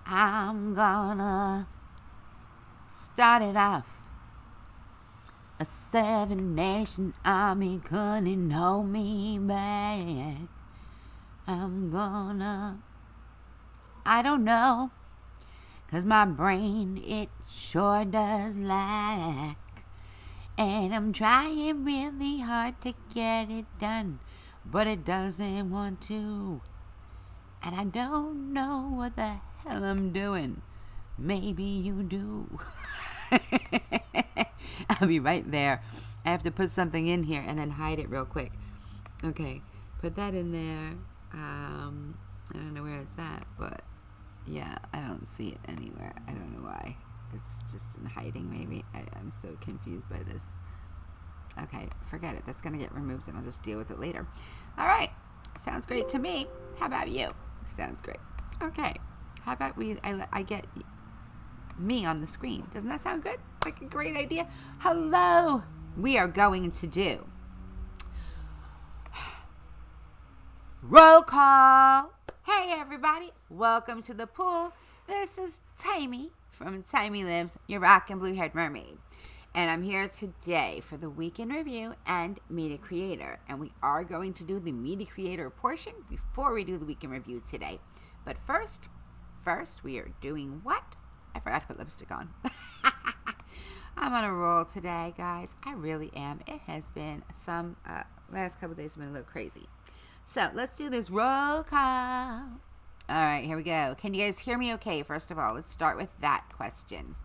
I'm gonna start it off. A 7-nation army couldn't hold me back. I don't know, 'cause my brain, it sure does lack. And I'm trying really hard to get it done, but it doesn't want to. And I don't know what the hell I'm doing. Maybe you do. I'll be right there. I have to put something in here and then hide it real quick. Okay, put that in there. I don't know where it's at, but yeah, I don't see it anywhere. I don't know why. It's just in hiding, maybe. I'm so confused by this. Okay, forget it. That's going to get removed, and I'll just deal with it later. All right. Sounds great to me. How about you? Sounds great. Okay. How about I get me on the screen? Doesn't that sound good? Like a great idea? Hello. We are going to do roll call. Hey, everybody. Welcome to the pool. This is Timey from Timey Lives, your rock and blue-haired mermaid. And I'm here today for the weekend review and Meet a Creator. And we are going to do the Meet a Creator portion before we do the weekend review today. But first, we are doing what? I forgot to put lipstick on. I'm on a roll today, guys. I really am. It has been last couple days have been a little crazy. So let's do this roll call. All right, here we go. Can you guys hear me okay? First of all, let's start with that question.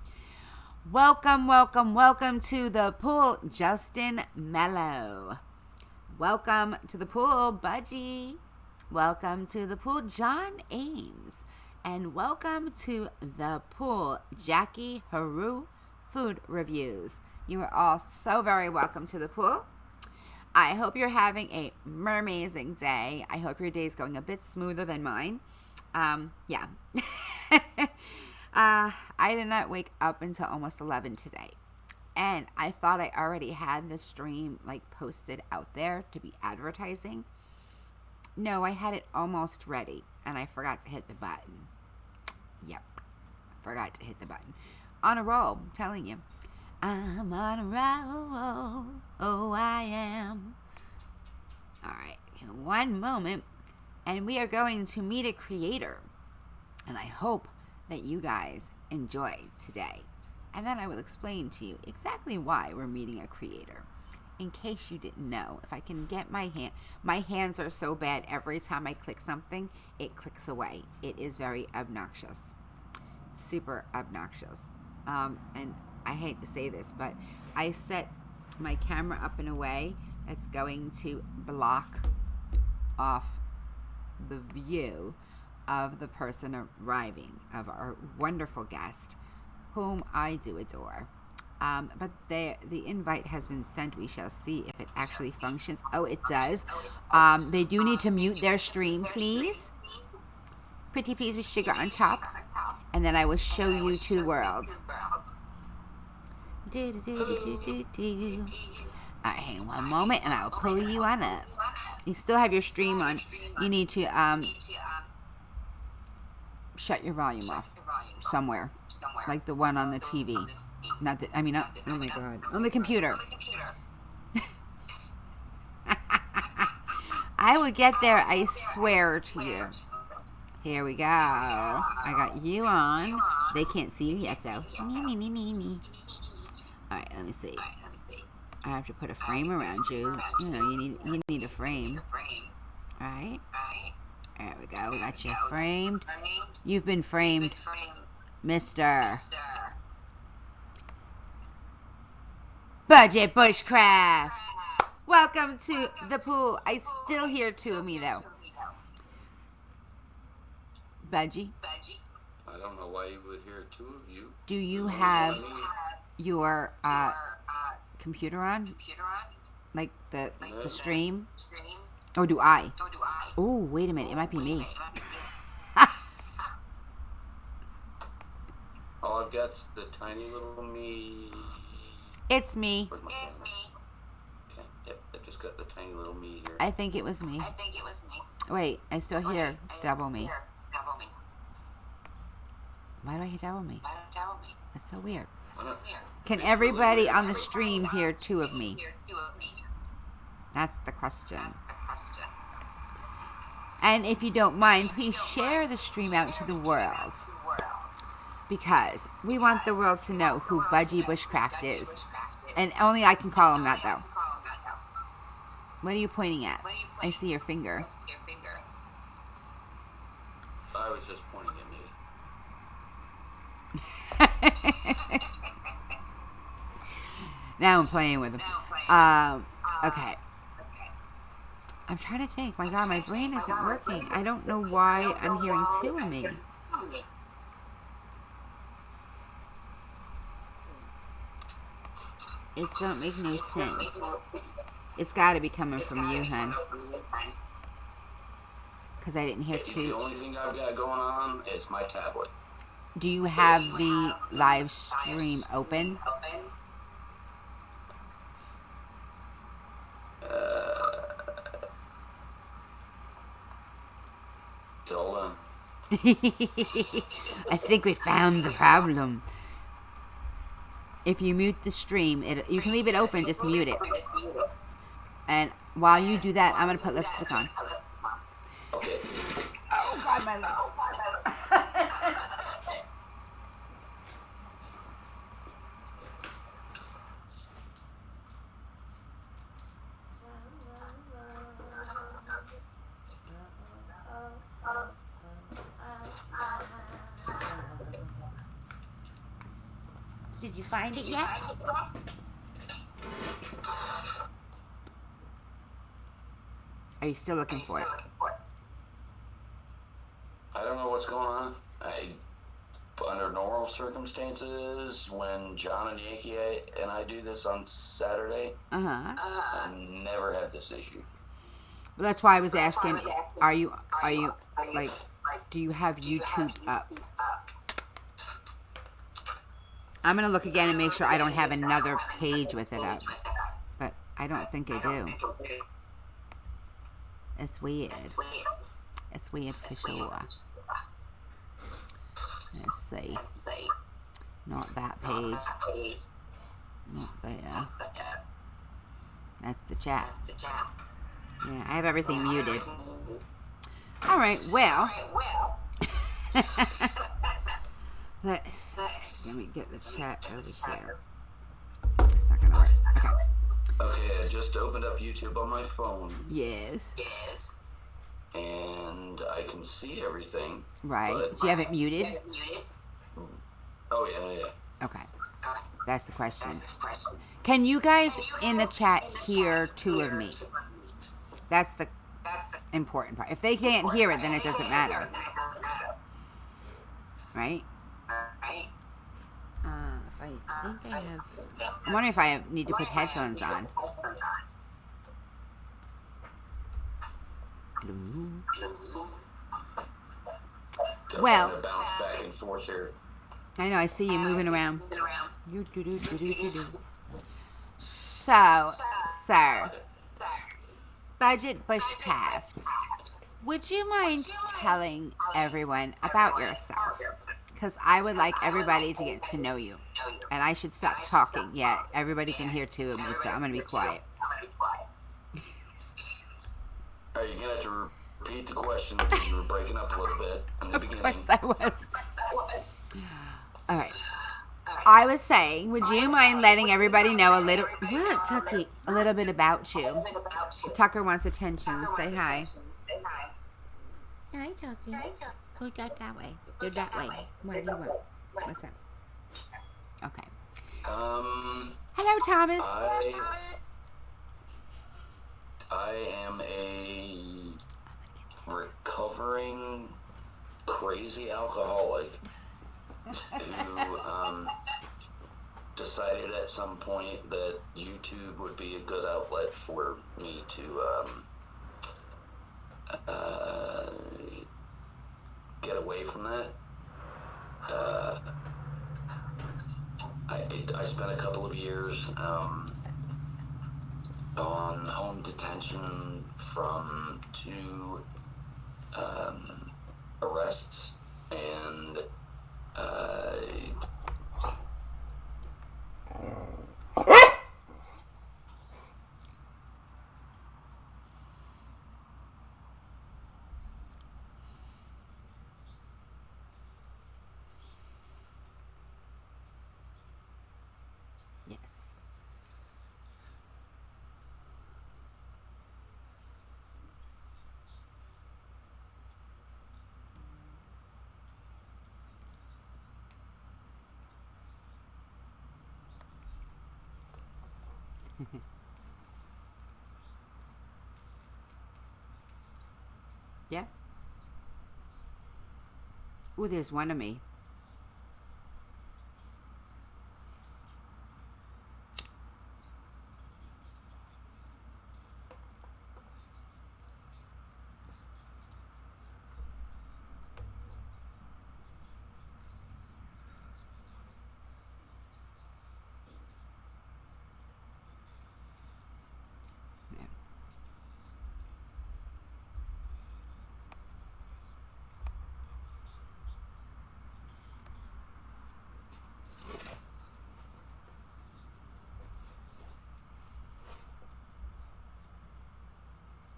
Welcome to the pool, Justin Mello. Welcome to the pool, Budgie. Welcome to the pool, John Ames. And welcome to the pool, Jackie Haru Food Reviews. You are all so very welcome to the pool. I hope you're having a mermazing day. I hope your day is going a bit smoother than mine. Yeah. I did not wake up until almost 11 today. And I thought I already had the stream posted out there to be advertising. No, I had it almost ready and I forgot to hit the button. Yep. Forgot to hit the button. On a roll, I'm telling you. I'm on a roll. Oh, I am. All right. One moment. And we are going to meet a creator. And I hope that you guys enjoy today. And then I will explain to you exactly why we're meeting a creator. In case you didn't know, if I can get my hands are so bad, every time I click something, it clicks away. It is very obnoxious. Super obnoxious. And I hate to say this, but I set my camera up in a way that's going to block off the view of the person arriving, of our wonderful guest, whom I do adore. But the invite has been sent. We shall see if it actually functions. Oh, it does. They do need to mute their stream, please. Pretty please with sugar on top. And then I will show you to the world. Alright, hang on one moment and I will pull you on up. You still have your stream on. You need to shut your volume off somewhere, like the one on the TV. Oh my god, on the computer. I will get there, I swear to you. Here we go. I got you on. They can't see you yet, though. Alright, let me see. I have to put a frame around you. You know, you need a frame. Alright. There we go. We got you framed. You've been framed, Mr. Budget Bushcraft. Welcome to the pool. I still hear two of me, though. Budgie? I don't know why you would hear two of you. Do you have your computer on? Like the stream? Or do I? Oh, wait a minute. It might be me. All I've got's the tiny little me. It's me. Okay, yep, I just got the tiny little me here. I think it was me. Wait, I still hear double me. Why do I hear double me? That's so weird. Well, Can it's everybody really on weird. the stream hear two of me? That's the question. And if you don't mind, please share the stream out to the world. Because we want the world to know who Budgie Bushcraft is. And only I can call him that, though. What are you pointing at? I see your finger. I was just pointing at me. Now I'm playing with him. Okay. I'm trying to think. My God, my brain isn't working. I don't know why I'm hearing two of me. It don't make no sense. It's got to be coming from you, hun. Because I didn't hear two. The only thing I've got going on is my tablet. Do you have the live stream open? Hold on. I think we found the problem. If you mute the stream, you can leave it open, just mute it. And while you do that, I'm going to put lipstick on. Okay. Oh, God, my lips. Did you find it yet? Are you still looking for it? I don't know what's going on. Under normal circumstances, when John and Yankee and I do this on Saturday, I never had this issue. Well, that's why I was asking, are you like, do you have YouTube up? I'm going to look again and make sure I don't have another page with it up. But I don't think I do. It's weird. It's weird for sure. Let's see. Not that page. Not there. That's the chat. Yeah, I have everything muted. Alright, well. Let me get the chat over here. It's not gonna work. Okay, I just opened up YouTube on my phone. Yes. And I can see everything. Right. Do you have it muted? Oh, yeah. Okay. That's the question. Can you guys in the chat hear two of me? That's the important part. If they can't hear it, then it doesn't matter. Right? If I think I have... I'm wondering if I need to put headphones on. Well, bounce back and forth here. I know, I see you moving around. So, sir, Budget Bushcraft, would you mind telling everyone about yourself? Because I would like everybody to get to know you. And I should stop talking. Yeah, everybody can hear two of me, so I'm going to be quiet. Are you going to have to repeat the question because you were breaking up a little bit in the beginning? Of course I was. All right. I was saying, would you mind letting everybody know a little... What, Tucky? A little bit about you. Tucker wants attention. Say hi. Hi, Tucky. Go that way. Go that way. What do you want? What's up? Okay. Hello, Thomas. I am a recovering crazy alcoholic who decided at some point that YouTube would be a good outlet for me to get away from that. I spent a couple of years on home detention from 2 arrests and Yeah. Ooh, there's one of me.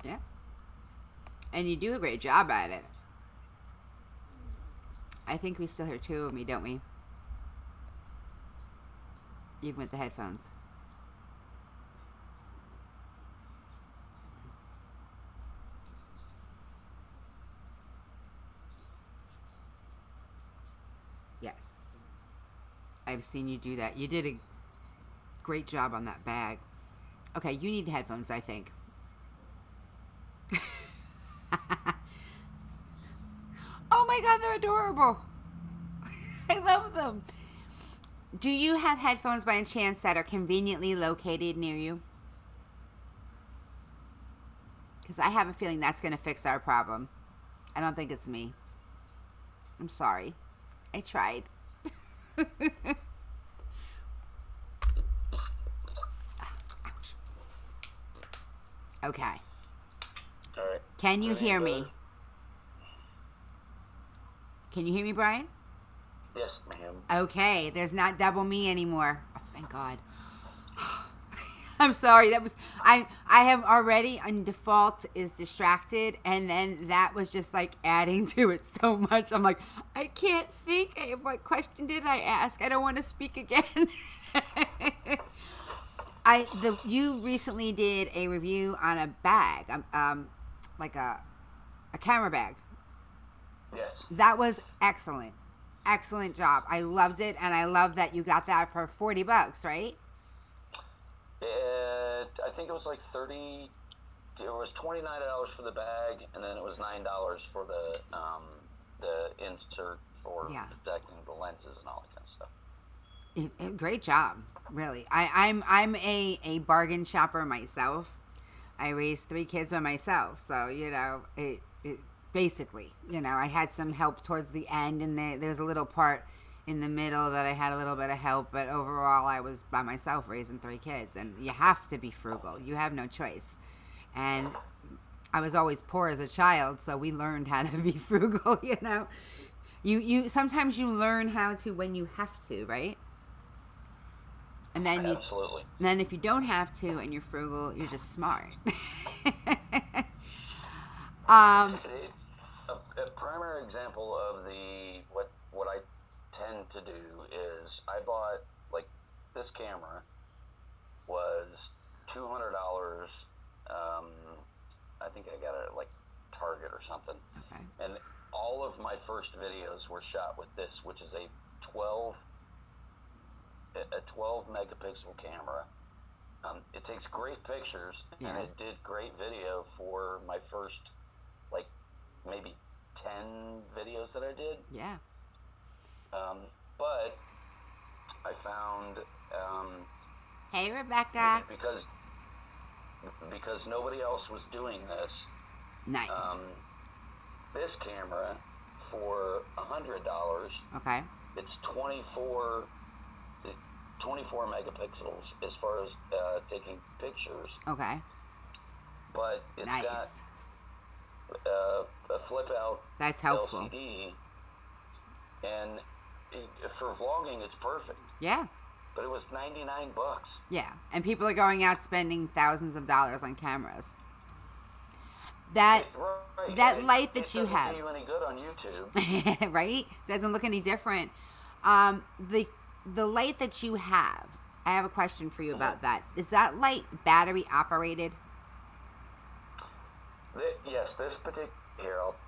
Yeah. And you do a great job at it. I think we still hear two of me, don't we? Even with the headphones. Yes. I've seen you do that. You did a great job on that bag. Okay, you need headphones, I think. Oh my god, they're adorable. I love them. Do you have headphones by any chance that are conveniently located near you? Because I have a feeling that's going to fix our problem. I don't think it's me. I'm sorry. I tried. Ouch. Okay. All right. Can you hear me? Can you hear me, Brian? Yes, ma'am. Okay, there's not double me anymore. Oh, thank God. I'm sorry. That was I have already on default is distracted, and then that was just like adding to it so much. I'm like, I can't think. What question did I ask? I don't want to speak again. You recently did a review on a bag, like a camera bag. Yes. That was excellent. Excellent job. I loved it, and I love that you got that for $40, right? I think it was like 30. It was $29 for the bag, and then it was $9 for the insert for protecting the lenses and all that kind of stuff. Great job, really. I'm a bargain shopper myself. I raised 3 kids by myself, so it basically, I had some help towards the end, and there's a little part in the middle that I had a little bit of help, but overall I was by myself raising 3 kids, and you have to be frugal. You have no choice. And I was always poor as a child, so we learned how to be frugal, You sometimes you learn how to when you have to, right? And then Absolutely. Then if you don't have to and you're frugal, you're just smart. A primary example of what I tend to do is I bought, like, this camera was $200. I think I got it at, like, Target or something. Okay. And all of my first videos were shot with this, which is a 12 megapixel camera. It takes great pictures, and it did great video for my first, like, maybe 10 videos that I did. Yeah. But I found hey, Rebecca. Because nobody else was doing this. Nice. This camera for $100. Okay. It's 24 megapixels as far as taking pictures. Okay. But it's got a flip out. That's helpful. LCD, and for vlogging, it's perfect. Yeah. But it was $99. Yeah, and people are going out spending thousands of dollars on cameras. That light that you have doesn't do you any good on YouTube, right? Doesn't look any different. The light that you have, I have a question for you about that. Is that light battery operated? Yes, this particular.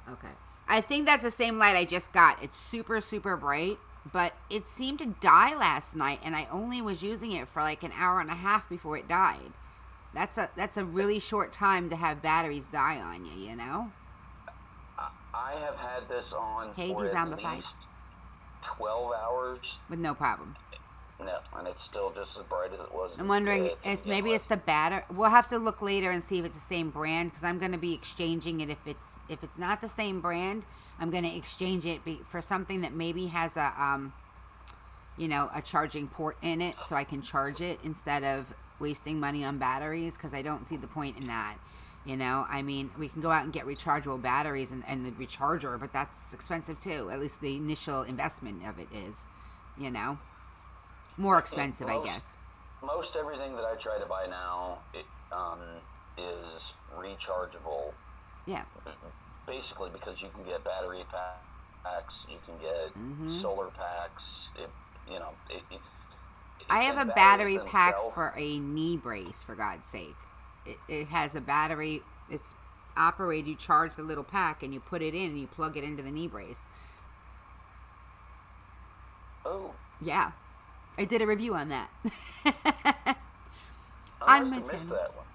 Okay. I think that's the same light I just got. It's super, super bright. But it seemed to die last night, and I only was using it for like an hour and a half before it died. That's a really short time to have batteries die on you, you know? I have had this on hey, for at least 12 hours. With no problem. No, and it's still just as bright as it was. I'm wondering, it's the battery. We'll have to look later and see if it's the same brand, because I'm going to be exchanging it. If it's not the same brand, I'm going to exchange it for something that maybe has a a charging port in it, so I can charge it instead of wasting money on batteries, because I don't see the point in that. You know, I mean, we can go out and get rechargeable batteries and the recharger, but that's expensive too. At least the initial investment of it is, you know, more expensive, I guess. Most everything that I try to buy now is rechargeable. Yeah. Basically, because you can get battery packs, you can get solar packs. I have a battery pack for a knee brace, for God's sake. It has a battery. It's operated. You charge the little pack and you put it in and you plug it into the knee brace. Oh. Yeah. I did a review on that. I missed that one.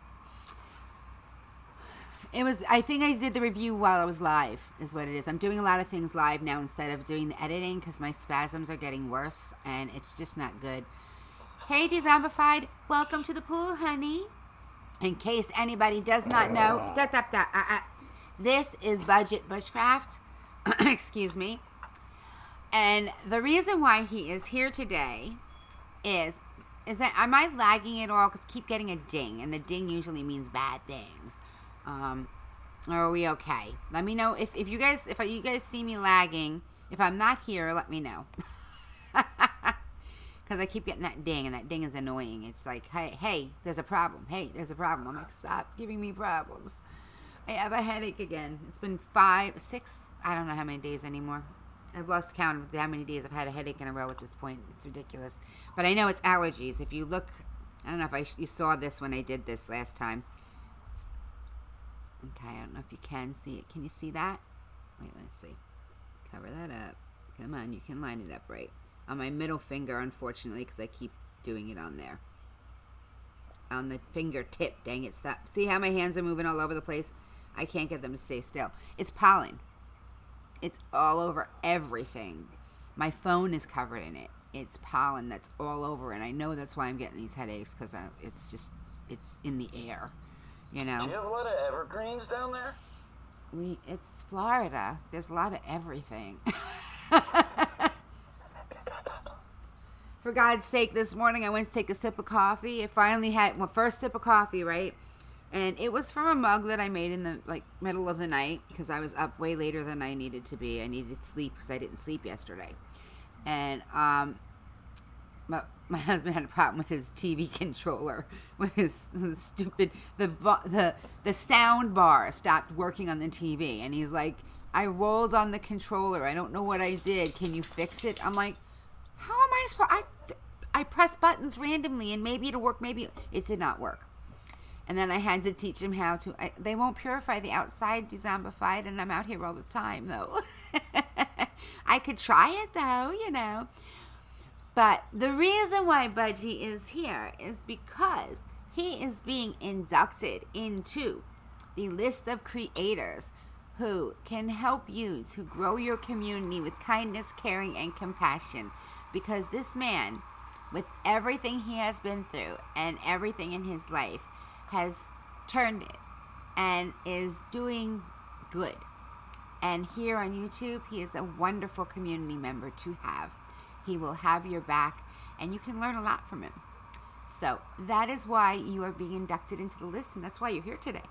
I think I did the review while I was live, is what it is. I'm doing a lot of things live now instead of doing the editing, because my spasms are getting worse and it's just not good. Hey, Dezombified, welcome to the pool, honey. In case anybody does not know, this is Budget Bushcraft. Excuse me. And the reason why he is here today is that, am I lagging at all? Because I keep getting a ding, and the ding usually means bad things. Or are we okay? Let me know if you guys see me lagging. If I'm not here, let me know. Because I keep getting that ding, and that ding is annoying. It's like, hey, there's a problem. Hey, there's a problem. I'm like, stop giving me problems. I have a headache again. It's been 5, 6, I don't know how many days anymore. I've lost count of how many days I've had a headache in a row at this point. It's ridiculous. But I know it's allergies. If you look, I don't know if you saw this when I did this last time. Okay, I don't know if you can see it. Can you see that? Wait, let's see. Cover that up. Come on, you can line it up right. On my middle finger, unfortunately, because I keep doing it on there. On the fingertip. Dang it, stop. See how my hands are moving all over the place? I can't get them to stay still. It's pollen. It's all over everything. My phone is covered in it. It's pollen that's all over, and I know that's why I'm getting these headaches, because it's in the air, you know. Do you have a lot of evergreens down there? It's Florida. There's a lot of everything. For God's sake, this morning I went to take a sip of coffee. I finally had my first sip of coffee, right? And it was from a mug that I made in the middle of the night, because I was up way later than I needed to be. I needed sleep because I didn't sleep yesterday. And but my husband had a problem with his TV controller, with his stupid the sound bar stopped working on the TV, and he's like, I rolled on the controller. I don't know what I did. Can you fix it? I'm like, how am I supposed? I press buttons randomly, and maybe it'll work. Maybe it did not work. And then I had to teach him how to. They won't purify the outside, Dezombified, and I'm out here all the time, though. I could try it, though, you know. But the reason why Budgie is here is because he is being inducted into the list of creators who can help you to grow your community with kindness, caring, and compassion. Because this man, with everything he has been through and everything in his life, has turned it and is doing good. And here on YouTube, he is a wonderful community member to have. He will have your back, and you can learn a lot from him. So that is why you are being inducted into the list, and that's why you're here today.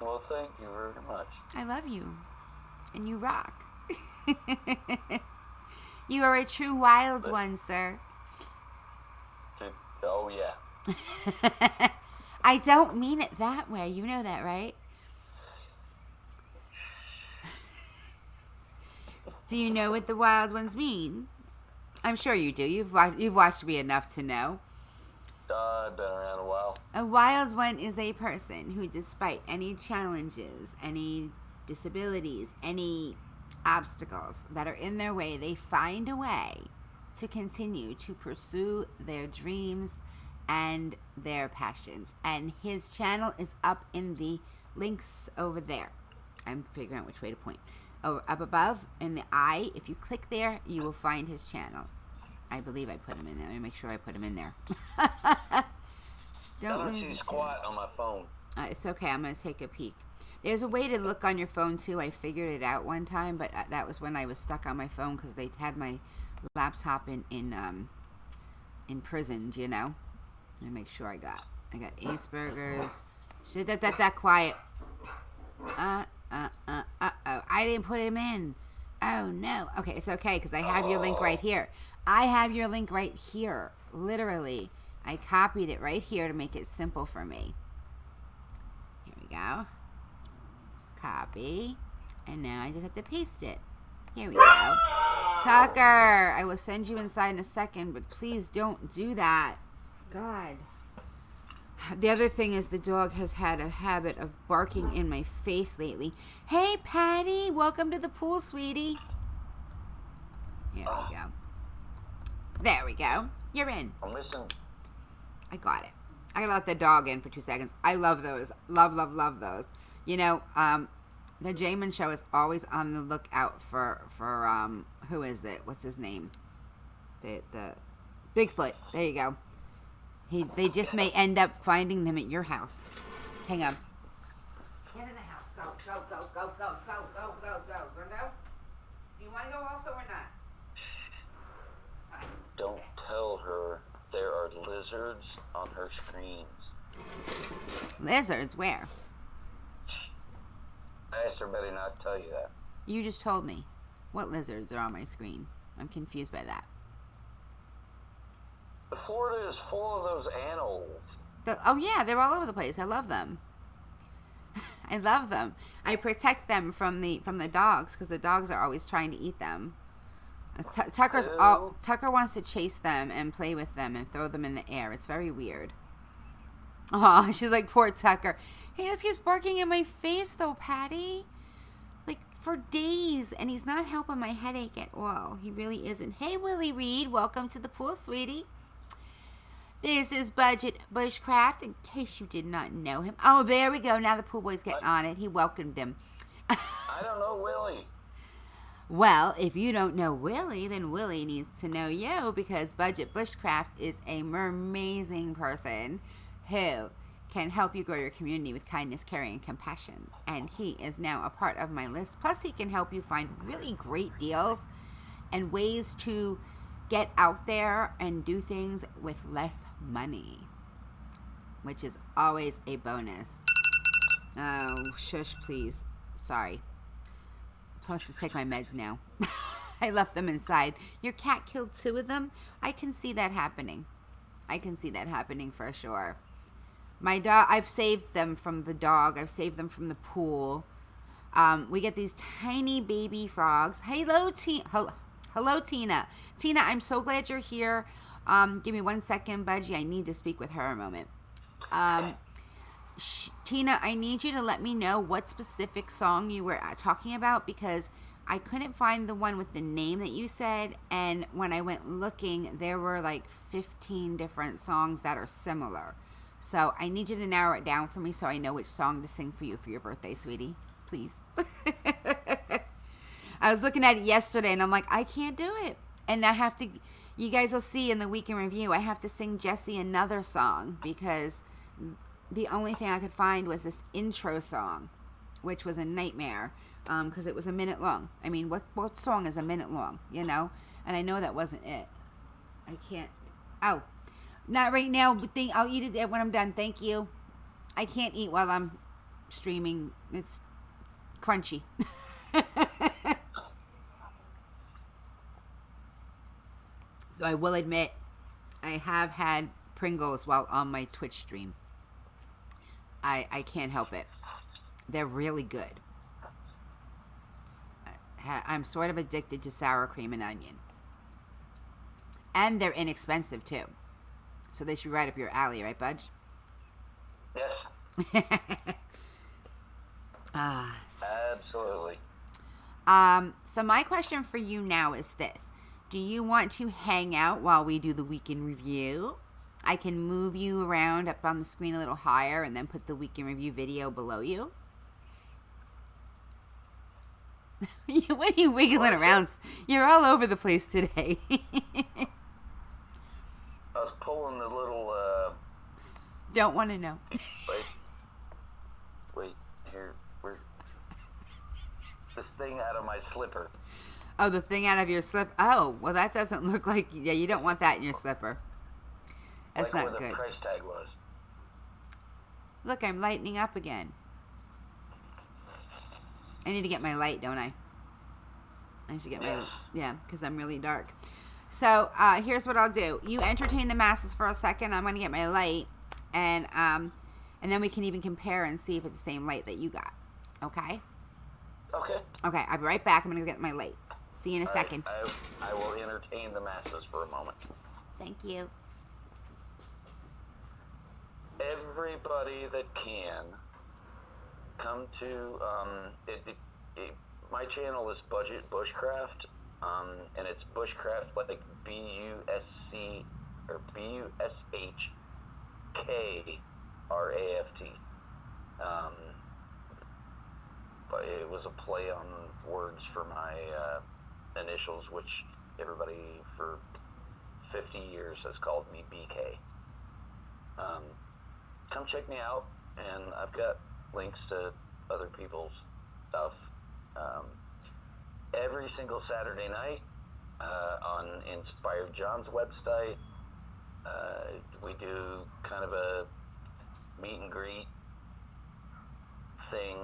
Well, thank you very much. I love you, and you rock. You are a true wild one, sir. Oh, yeah. I don't mean it that way. You know that, right? Do you know what the wild ones mean? I'm sure you do. You've watched me enough to know. I've been around a while. A wild one is a person who, despite any challenges, any disabilities, any obstacles that are in their way, they find a way to continue to pursue their dreams and their passions. And his channel is up in the links over there. I'm figuring out which way to point. Oh, up above in the eye, if you click there, you will find his channel. I believe I put him in there. Let me make sure I put him in there. Don't lose too squat on my phone. It's okay. I'm going to take a peek. There's a way to look on your phone, too. I figured it out one time, but that was when I was stuck on my phone because they had my laptop imprisoned, you know. Let me make sure I got Ace Burgers. Shit, that quiet. Uh-oh. I didn't put him in. Oh, no. Okay, it's okay because I have your link right here. I have your link right here. Literally. I copied it right here to make it simple for me. Here we go. Copy. And now I just have to paste it. Here we go. Tucker, I will send you inside in a second, but please don't do that. God. The other thing is the dog has had a habit of barking in my face lately. Hey, Patty, welcome to the pool, sweetie. Here we go. There we go. You're in. I'm listening. I got it. I gotta let the dog in for 2 seconds. I love those. Love, love, love those. You know, the Jamin Show is always on the lookout for who is it? What's his name? The Bigfoot. There you go. They just may end up finding them at your house. Hang on. Get in the house. Go, go, go, go, go, go, go, go, go. Go. Do you want to go also or not? Don't tell her there are lizards on her screens. Lizards? Where? I asked her better not to tell you that. You just told me. What lizards are on my screen? I'm confused by that. Florida is full of those animals. Oh yeah, they're all over the place. I love them. I love them. I protect them from the dogs because the dogs are always trying to eat them. Tucker wants to chase them and play with them and throw them in the air. It's very weird. Oh, she's like, poor Tucker. He just keeps barking in my face though, Patty. Like for days, and he's not helping my headache at all. He really isn't. Hey, Willie Reed, welcome to the pool, sweetie. This is Budget Bushcraft, in case you did not know him. Oh, there we go. Now the pool boy's getting on it. He welcomed him. I don't know Willie. Well, if you don't know Willie, then Willie needs to know you because Budget Bushcraft is a mermazing person who can help you grow your community with kindness, caring, and compassion. And he is now a part of my list. Plus, he can help you find really great deals and ways to get out there and do things with less money, which is always a bonus. Oh, shush, please. Sorry. I'm supposed to take my meds now. I left them inside. Your cat killed 2 of them? I can see that happening. I can see that happening for sure. My dog, I've saved them from the dog. I've saved them from the pool. We get these tiny baby frogs. Hello, Tina. Tina, I'm so glad you're here. Give me 1 second, Budgie. I need to speak with her a moment. Tina, I need you to let me know what specific song you were talking about because I couldn't find the one with the name that you said. And when I went looking, there were like 15 different songs that are similar. So I need you to narrow it down for me so I know which song to sing for you for your birthday, sweetie. Please. I was looking at it yesterday and I'm like, I can't do it. And I have to, you guys will see in the week in review, I have to sing Jessie another song because the only thing I could find was this intro song, which was a nightmare because it was a minute long. I mean, what song is a minute long, you know? And I know that wasn't it. I can't, not right now, but I'll eat it when I'm done. Thank you. I can't eat while I'm streaming. It's crunchy. I will admit, I have had Pringles while on my Twitch stream. I can't help it. They're really good. I'm sort of addicted to sour cream and onion. And they're inexpensive, too. So they should be right up your alley, right, Budge? Yes. Ah. Absolutely. So my question for you now is this. Do you want to hang out while we do the week in review? I can move you around up on the screen a little higher and then put the week in review video below you. What are you wiggling around? You're all over the place today. I was pulling the little, Don't want to know. Wait, here, where? This thing out of my slipper. Oh, the thing out of your slip. Oh, well, that doesn't look like. Yeah, you don't want that in your slipper. That's like not where good. The price tag was. Look, I'm lightening up again. I need to get my light, don't I? I should get my. Yeah, because I'm really dark. So here's what I'll do. You entertain the masses for a second. I'm going to get my light, and then we can even compare and see if it's the same light that you got. Okay? Okay. Okay, I'll be right back. I'm going to go get my light. See you in a second. I will entertain the masses for a moment. Thank you. Everybody that can come to my channel is Budget Bushcraft, and it's Bushcraft like BUSC or BUSHKRAFT. But it was a play on words for my initials, which everybody for 50 years has called me BK. Come check me out, and I've got links to other people's stuff. Every single Saturday night on Inspired John's website, we do kind of a meet and greet thing.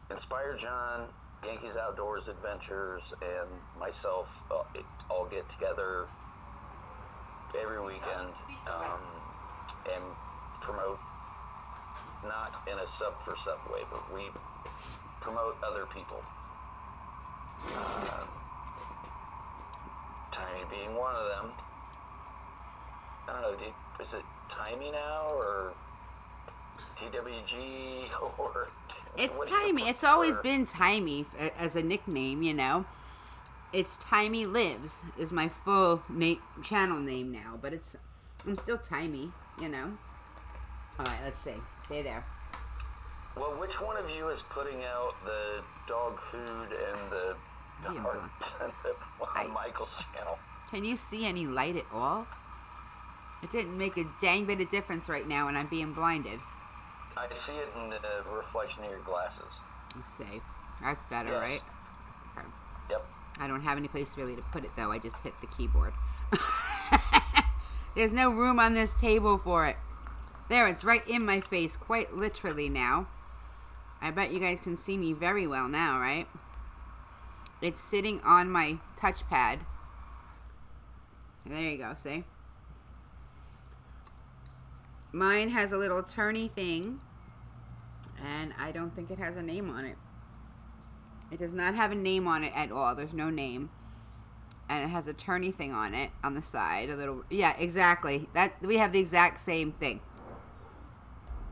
Inspired John, Yankees Outdoors Adventures, and myself all get together every weekend and promote, not in a sub way, but we promote other people. Timey being one of them. I don't know, is it Timey now, or TWG, or... It's Timey. It's always been Timey as a nickname, you know. It's Timey Lives is my full channel name now, but I'm still Timey, you know. All right, let's see. Stay there. Well, which one of you is putting out the dog food and the heart on Michael's channel? Can you see any light at all? It didn't make a dang bit of difference right now, and I'm being blinded. I see it in the reflection of your glasses. Let's see. That's better, yes. Right? Okay. Yep. I don't have any place really to put it, though. I just hit the keyboard. There's no room on this table for it. There, it's right in my face, quite literally now. I bet you guys can see me very well now, right? It's sitting on my touchpad. There you go, see? Mine has a little turny thing, and I don't think it has a name on it. It does not have a name on it at all. There's no name. And it has a turny thing on it, on the side. A little, yeah, exactly. We have the exact same thing.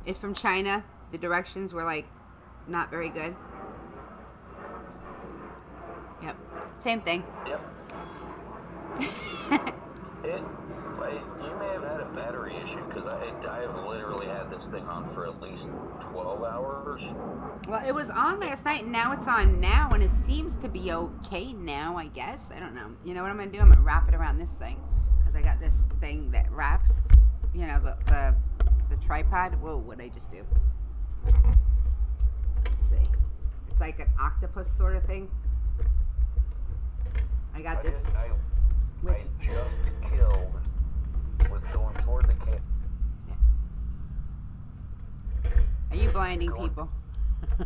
It's from China. The directions were, like, not very good. Yep. Same thing. Yep. You may have had a battery issue, because I have literally had this thing on for at least 12 hours. Well, it was on last night, and now it's on now, and it seems to be okay now, I guess. I don't know. You know what I'm going to do? I'm going to wrap it around this thing, because I got this thing that wraps, you know, the tripod. Whoa, what did I just do? Let's see. It's like an octopus sort of thing. I got this. I just killed with going toward the camera. Are you blinding people?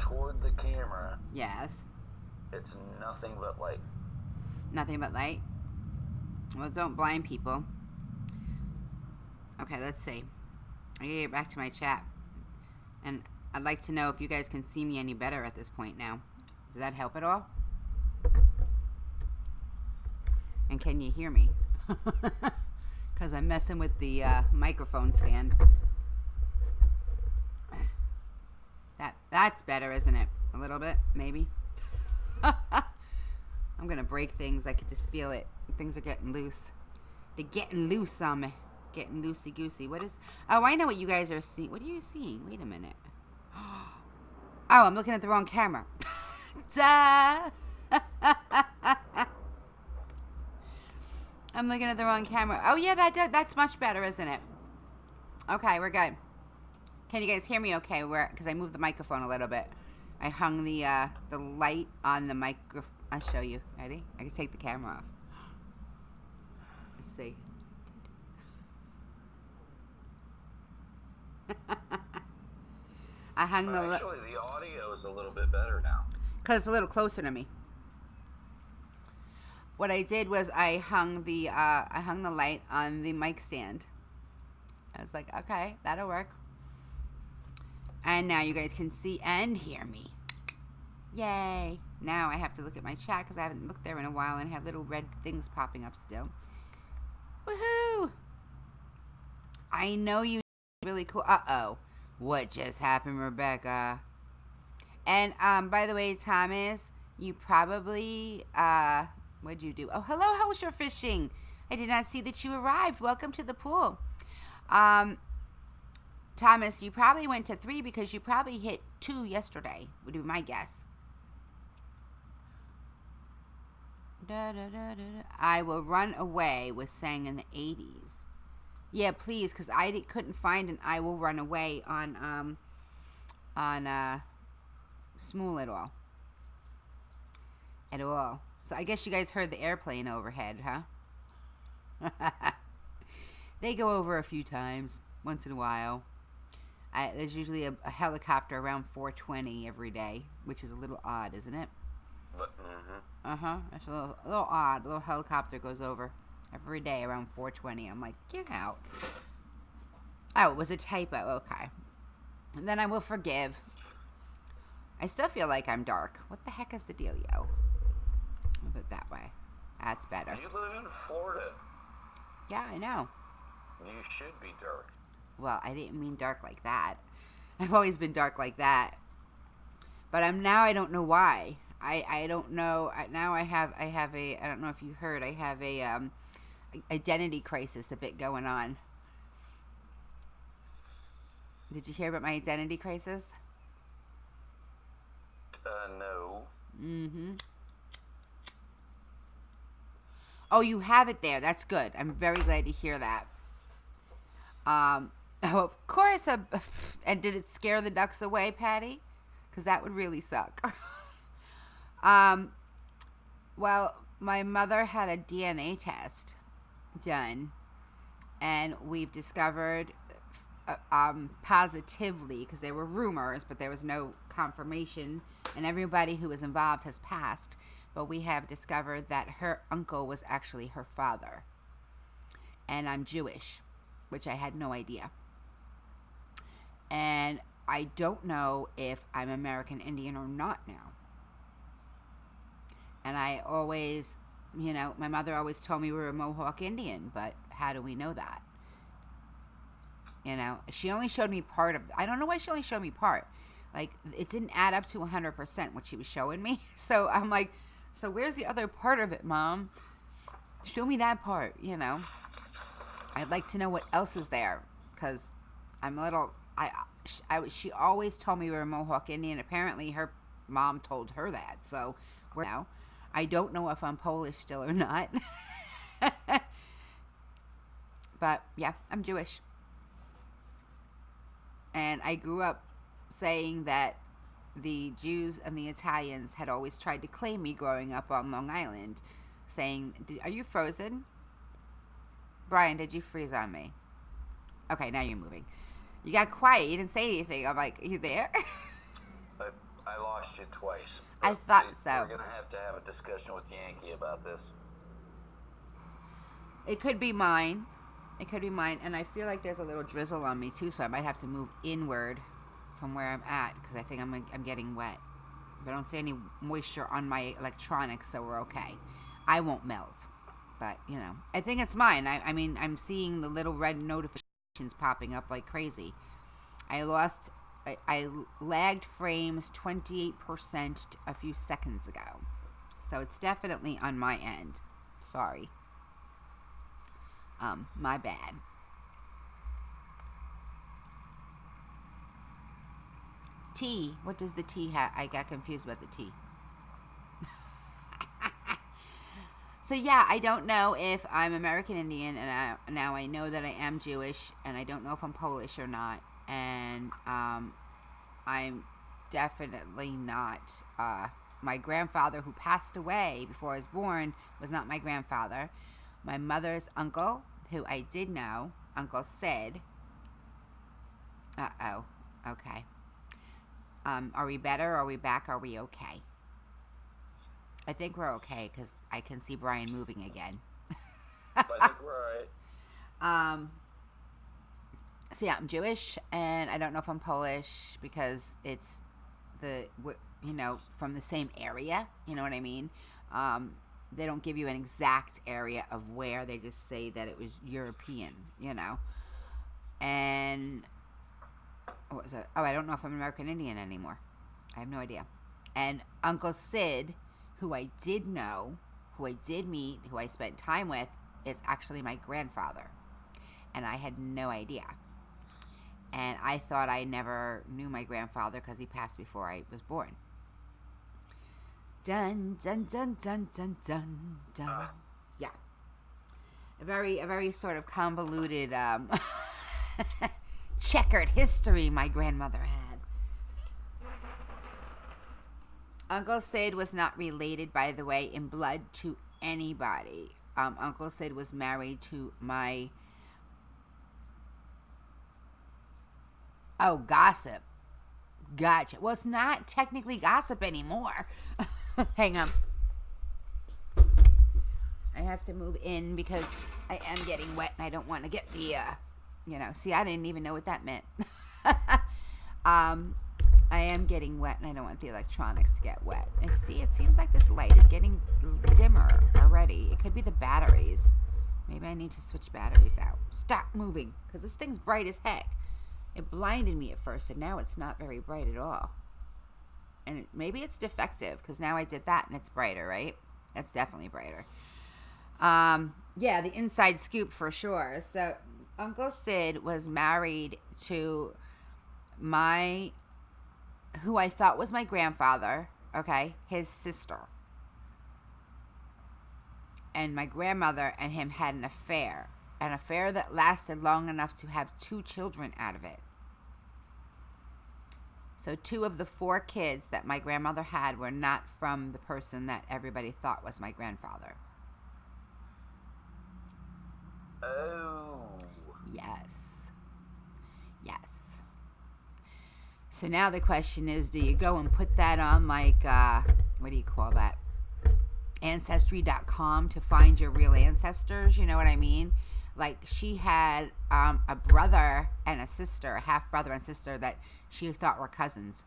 Toward the camera. Yes. It's nothing but light. Nothing but light? Well, don't blind people. Okay, let's see. I gotta get back to my chat. And I'd like to know if you guys can see me any better at this point now. Does that help at all? And can you hear me? Because I'm messing with the microphone stand. That That's better, isn't it? A little bit, maybe. I'm going to break things. I could just feel it. Things are getting loose. They're getting loose on me. Getting loosey-goosey. What is... Oh, I know what you guys are seeing. What are you seeing? Wait a minute. Oh, I'm looking at the wrong camera. Duh. I'm looking at the wrong camera. Oh, yeah, that's much better, isn't it? Okay, we're good. Can you guys hear me okay? Because I moved the microphone a little bit. I hung the light on the microphone. I'll show you. Ready? I can take the camera off. Let's see. I hung the... Actually, the audio is a little bit better now. Because it's a little closer to me. What I did was I hung the light on the mic stand. I was like, okay, that'll work. And now you guys can see and hear me. Yay. Now I have to look at my chat because I haven't looked there in a while and have little red things popping up still. Woohoo! I know you really cool. Uh-oh. What just happened, Rebecca? And, by the way, Thomas, you probably, what'd you do? Oh, hello, Hosher Fishing. I did not see that you arrived. Welcome to the pool. Thomas, you probably went to 3 because you probably hit 2 yesterday, would be my guess. Da, da, da, da, da. I Will Run Away was sang in the 80s. Yeah, please, because I couldn't find an I Will Run Away on Smool at all. At all. So I guess you guys heard the airplane overhead, huh? They go over a few times, once in a while. There's usually a helicopter around 4:20 every day, which is a little odd, isn't it? It's a little odd. A little helicopter goes over every day around 4:20. I'm like, get out. Oh, it was a typo. Okay. And then I will forgive. I still feel like I'm dark. What the heck is the dealio? Move it that way. That's better. You live in Florida. Yeah, I know. You should be dark. Well, I didn't mean dark like that. I've always been dark like that. But I don't know why. I don't know. Now I have a, I don't know if you heard, I have a identity crisis a bit going on. Did you hear about my identity crisis? No. Mm-hmm. Oh, you have it there. That's good. I'm very glad to hear that. Oh, of course. And did it scare the ducks away, Patty? Because that would really suck. Well, my mother had a DNA test done, and we've discovered positively, because there were rumors, but there was no confirmation, and everybody who was involved has passed, but we have discovered that her uncle was actually her father. And I'm Jewish, which I had no idea. And I don't know if I'm American Indian or not now. And I always, my mother always told me we were a Mohawk Indian, but how do we know that? She only showed me part of, I don't know why she only showed me part. Like, it didn't add up to 100% what she was showing me. So I'm like, so where's the other part of it, Mom? Show me that part, I'd like to know what else is there, because I'm a little, she always told me we were a Mohawk Indian. Apparently her mom told her that. So now I don't know if I'm Polish still or not. But yeah, I'm Jewish. And I grew up saying that the Jews and the Italians had always tried to claim me growing up on Long Island, saying, are you frozen? Brian, did you freeze on me? Okay, now you're moving. You got quiet. You didn't say anything. I'm like, are you there? I lost you twice. I thought so. We're going to have a discussion with Yankee about this. It could be mine. It could be mine. And I feel like there's a little drizzle on me, too, so I might have to move inward from where I'm at, because I think I'm getting wet. But I don't see any moisture on my electronics, so we're okay. I won't melt. But, I think it's mine. I mean, I'm seeing the little red notifications popping up like crazy. I lost I lagged frames 28% a few seconds ago. So it's definitely on my end. Sorry. My bad. T. What does the T have? I got confused about the T. So yeah, I don't know if I'm American Indian, and now I know that I am Jewish, and I don't know if I'm Polish or not, and I'm definitely not. My grandfather, who passed away before I was born, was not my grandfather. My mother's uncle, who I did know, Uncle Sid. Uh-oh. Okay. Are we better? Are we back? Are we okay? I think we're okay because I can see Brian moving again. I think we're alright. So yeah, I'm Jewish, and I don't know if I'm Polish because it's from the same area. You know what I mean? They don't give you an exact area of where. They just say that it was European, And what was it? Oh, I don't know if I'm American Indian anymore. I have no idea. And Uncle Sid, who I did know, who I did meet, who I spent time with, is actually my grandfather. And I had no idea. And I thought I never knew my grandfather because he passed before I was born. Dun, dun, dun, dun, dun, dun, dun. Yeah. A very sort of convoluted, checkered history my grandmother had. Uncle Sid was not related, by the way, in blood to anybody. Uncle Sid was married to my... Oh, gossip. Gotcha. Well, it's not technically gossip anymore. Hang on. I have to move in because I am getting wet and I don't want to get the, see, I didn't even know what that meant. I am getting wet and I don't want the electronics to get wet. And see, it seems like this light is getting dimmer already. It could be the batteries. Maybe I need to switch batteries out. Stop moving, because this thing's bright as heck. It blinded me at first, and now it's not very bright at all. And maybe it's defective, because now I did that and it's brighter, right? That's definitely brighter. Yeah, the inside scoop for sure. So Uncle Sid was married to who I thought was my grandfather, okay, his sister. And my grandmother and him had an affair that lasted long enough to have 2 children out of it. So 2 of the 4 kids that my grandmother had were not from the person that everybody thought was my grandfather. Oh. Yes. Yes. So now the question is, do you go and put that on like, what do you call that? Ancestry.com to find your real ancestors, you know what I mean? Like, she had a brother and a sister, a half brother and sister that she thought were cousins.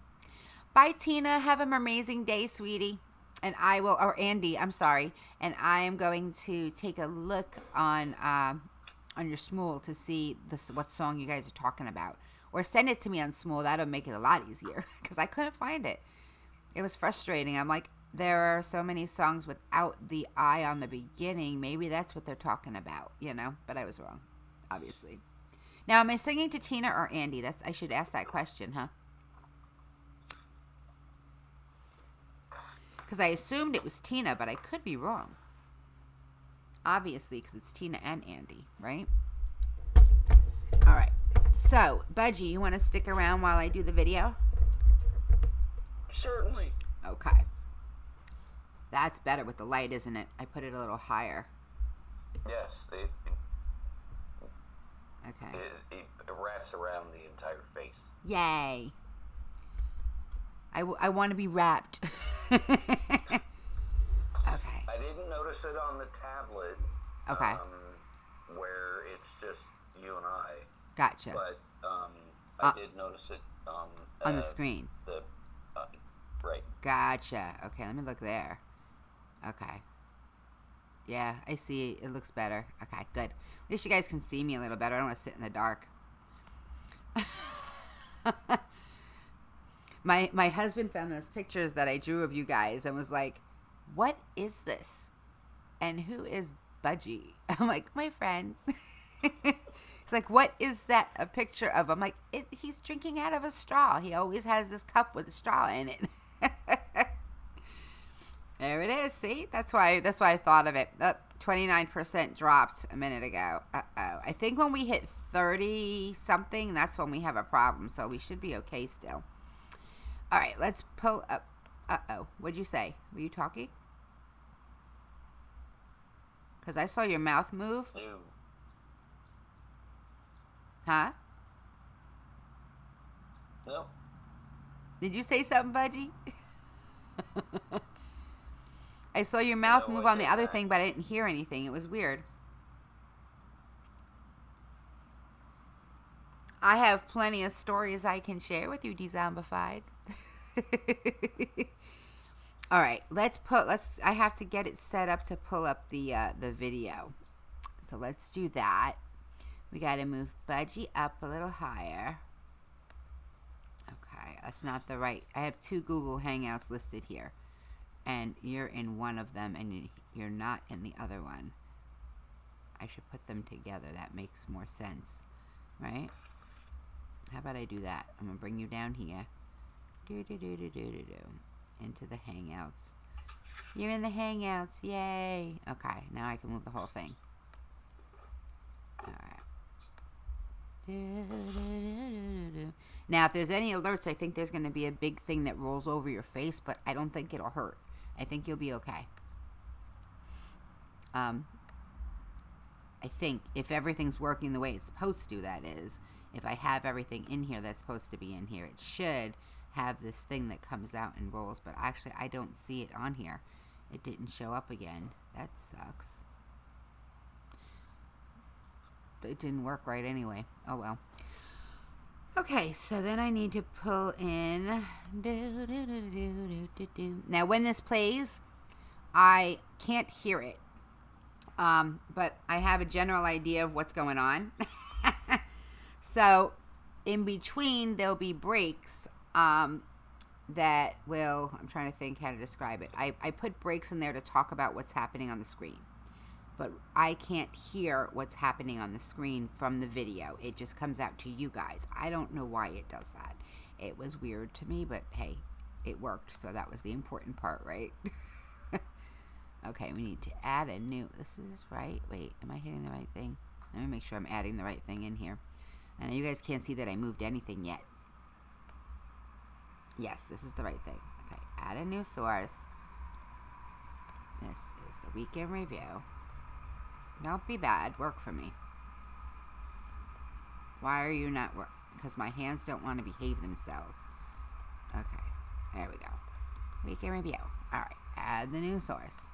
Bye, Tina. Have an amazing day, sweetie. And I will, or Andy, I'm sorry. And I am going to take a look on your Smool to see what song you guys are talking about. Or send it to me on Smool. That'll make it a lot easier because I couldn't find it. It was frustrating. I'm like, there are so many songs without the I on the beginning. Maybe that's what they're talking about, But I was wrong, obviously. Now, am I singing to Tina or Andy? I should ask that question, huh? Because I assumed it was Tina, but I could be wrong. Obviously, because it's Tina and Andy, right? All right. So, Budgie, you want to stick around while I do the video? Certainly. Okay. That's better with the light, isn't it? I put it a little higher. Yes. Okay. It wraps around the entire face. Yay. I want to be wrapped. Okay. I didn't notice it on the tablet. Okay. Where it's just you and I. Gotcha. But I did notice it on the screen. Right. Gotcha. Okay, let me look there. Okay. Yeah, I see. It looks better. Okay, good. At least you guys can see me a little better. I don't want to sit in the dark. My husband found those pictures that I drew of you guys and was like, what is this? And who is Budgie? I'm like, my friend. He's like, what is that a picture of? I'm like, he's drinking out of a straw. He always has this cup with a straw in it. There it is. See, that's why I thought of it. 29% dropped a minute ago. I think when we hit 30 something, that's when we have a problem. So we should be okay still. All right, let's pull up. What'd you say? Were you talking? Because I saw your mouth move. No. Huh? No. Did you say something, Budgie? I saw your mouth move on the other thing, but I didn't hear anything. It was weird. I have plenty of stories I can share with you, Dezombified. All right, I have to get it set up to pull up the video. So let's do that. We got to move Budgie up a little higher. Okay, that's not the right. I have 2 Google Hangouts listed here. And you're in one of them and you're not in the other one. I should put them together. That makes more sense, right? How about I do that? I'm going to bring you down here. Into the Hangouts. You're in the Hangouts. Yay. Okay, now I can move the whole thing. All right. Now, if there's any alerts, I think there's going to be a big thing that rolls over your face, but I don't think it'll hurt. I think you'll be okay. I think if everything's working the way it's supposed to, that is, if I have everything in here that's supposed to be in here, it should have this thing that comes out and rolls, but actually I don't see it on here. It didn't show up again. That sucks. It didn't work right anyway. Oh well. Okay, so then I need to pull in. Now, when this plays, I can't hear it, but I have a general idea of what's going on. So, in between, there'll be breaks that will. I'm trying to think how to describe it. I put breaks in there to talk about what's happening on the screen. But I can't hear what's happening on the screen from the video. It just comes out to you guys. I don't know why it does that. It was weird to me, but hey, it worked. So that was the important part, right? Okay, we need to add a new. This is right. Wait, am I hitting the right thing? Let me make sure I'm adding the right thing in here. I know you guys can't see that I moved anything yet. Yes, this is the right thing. Okay, add a new source. This is the weekend review. Don't be bad. Work for me. Why are you not work? Because my hands don't want to behave themselves. Okay. There we go. Weekend review. Alright. Add the new source.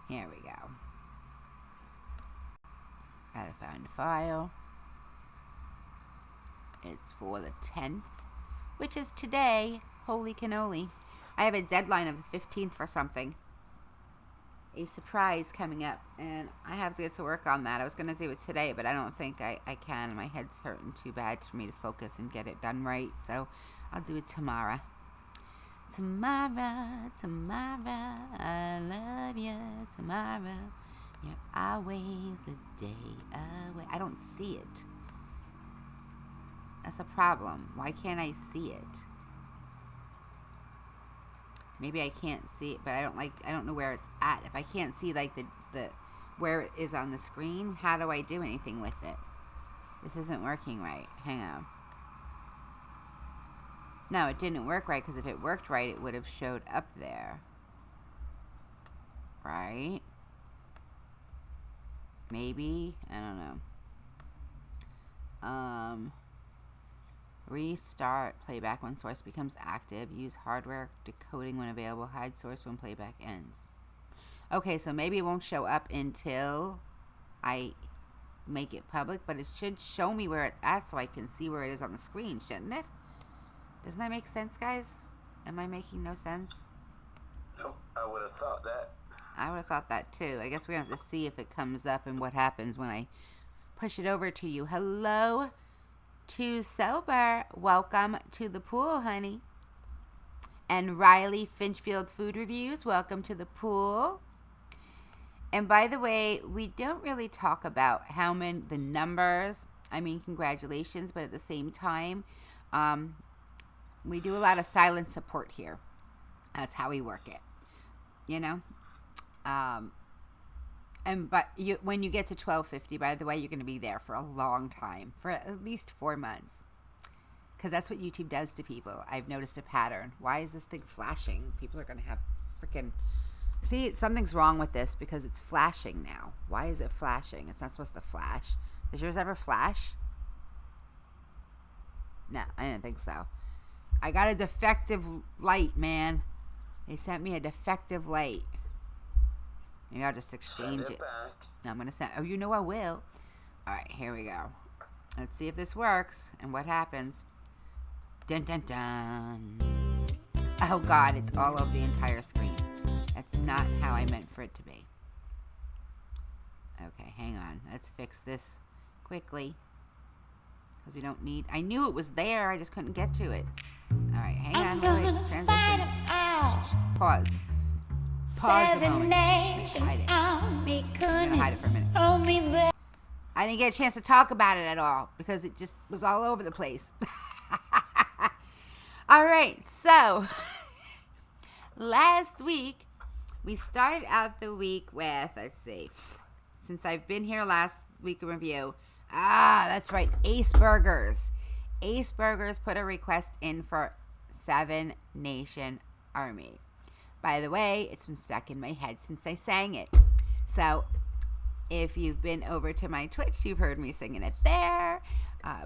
Here we go. Gotta find the file. It's for the 10th, which is today. Holy cannoli. I have a deadline of the 15th for something. A surprise coming up, and I have to get to work on that. I was going to do it today, but I don't think I can. My head's hurting too bad for me to focus and get it done right, so I'll do it tomorrow. Tomorrow, I love you. Tomorrow, you're always a day away. I don't see it. That's a problem. Why can't I see it? Maybe I can't see it, but I don't know where it's at. If I can't see like the where it is on the screen, how do I do anything with it? This isn't working right. Hang on. No, it didn't work right, because if it worked right, it would have showed up there. Right? Maybe? I don't know. Restart playback when source becomes active. Use hardware decoding when available. Hide source when playback ends. Okay, so maybe it won't show up until I make it public, but it should show me where it's at so I can see where it is on the screen, shouldn't it? Doesn't that make sense, guys? Am I making no sense? Nope, I would have thought that. I would have thought that too. I guess we're going to have to see if it comes up and what happens when I push it over to you. Hello? Too sober. Welcome to the pool, honey. and Riley Finchfield Food Reviews. Welcome to the pool. And by the way, we don't really talk about the numbers. I mean, congratulations, but at the same time, we do a lot of silent support here. That's how we work it, you know. When you get to 1250, by the way, you're going to be there for a long time, for at least 4 months. Because that's what YouTube does to people. I've noticed a pattern. Why is this thing flashing? People are going to have freaking... See, something's wrong with this because it's flashing now. Why is it flashing? It's not supposed to flash. Does yours ever flash? No, I didn't think so. I got a defective light, man. They sent me a defective light. Maybe I'll just exchange it. I'm going to send... Oh, you know I will. All right, here we go. Let's see if this works and what happens. Dun, dun, dun. Oh, God, it's all over the entire screen. That's not how I meant for it to be. Okay, hang on. Let's fix this quickly. Because we don't need... I knew it was there. I just couldn't get to it. All right, hang on. Wait. Transition. Pause. Pause a moment. Hide it. I'm going to hide it for a minute. I didn't get a chance to talk about it at all because it just was all over the place. All right, so last week we started out the week with, let's see, since I've been here last week in review, that's right, Ace Burgers. Ace Burgers put a request in for 7 Nation Army. By the way, it's been stuck in my head since I sang it. So if you've been over to my Twitch, you've heard me singing it there.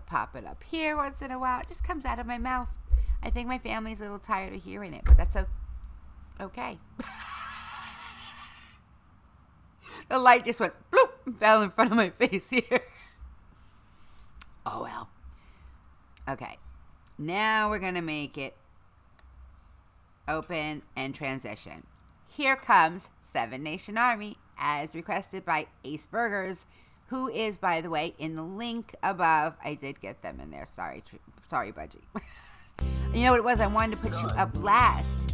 Pop it up here once in a while. It just comes out of my mouth. I think my family's a little tired of hearing it, but that's okay. The light just went bloop and fell in front of my face here. Oh, well. Okay. Now we're going to make it open and transition. Here comes 7 Nation Army as requested by Ace Burgers, who is, by the way, in the link above. I did get them in there. Sorry, Budgie. You know what it was? I wanted to put you up last.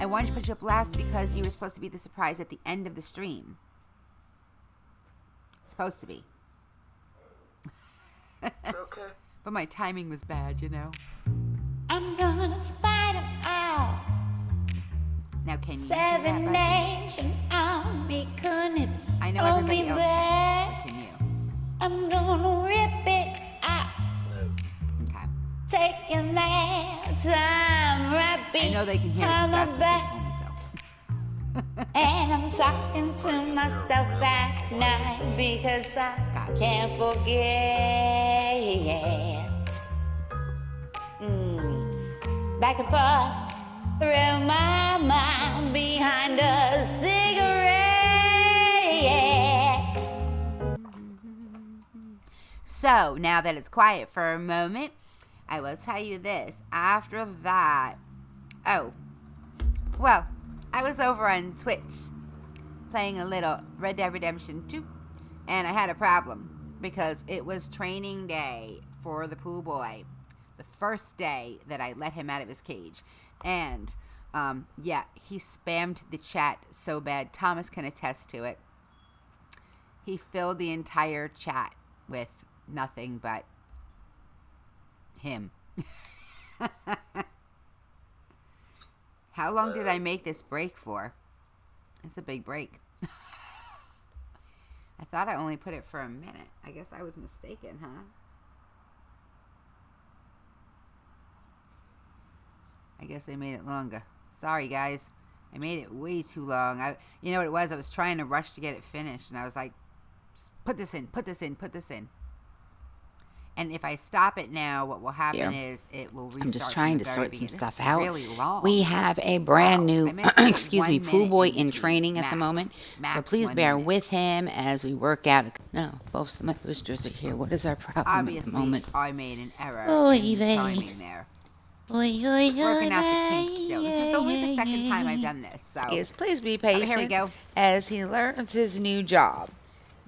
I wanted to put you up last because you were supposed to be the surprise at the end of the stream. Supposed to be. Okay. But my timing was bad, you know. I'm gonna fight 'em all. Now can you 7 Nation Army couldn't I know hold everybody me else back. can you? I'm gonna rip it off. Okay. Taking that time right I know they can hear it. behind That's my what back. they told me so. And I'm talking to myself at night because I can't forget. Back and forth through my mind behind a cigarette. So, now that it's quiet for a moment, I will tell you this. After that, I was over on Twitch playing a little Red Dead Redemption 2, and I had a problem because it was training day for the pool boy, the first day that I let him out of his cage. And, he spammed the chat so bad. Thomas can attest to it. He filled the entire chat with nothing but him. How long did I make this break for? It's a big break. I thought I only put it for a minute. I guess I was mistaken, huh? I guess I made it longer. Sorry, guys. I made it way too long. You know what it was? I was trying to rush to get it finished, and I was like, put this in. And if I stop it now, what will happen is it will restart. I'm just trying to sort some stuff out. Really long. We have a brand new, pool boy in training at the moment. So please bear with him as we work out. No, both of my boosters are here. What is our problem at the moment? I made an error in timing there. Working out the kinks still. This is only the second time I've done this. So yes, please be patient here we go. as he learns his new job.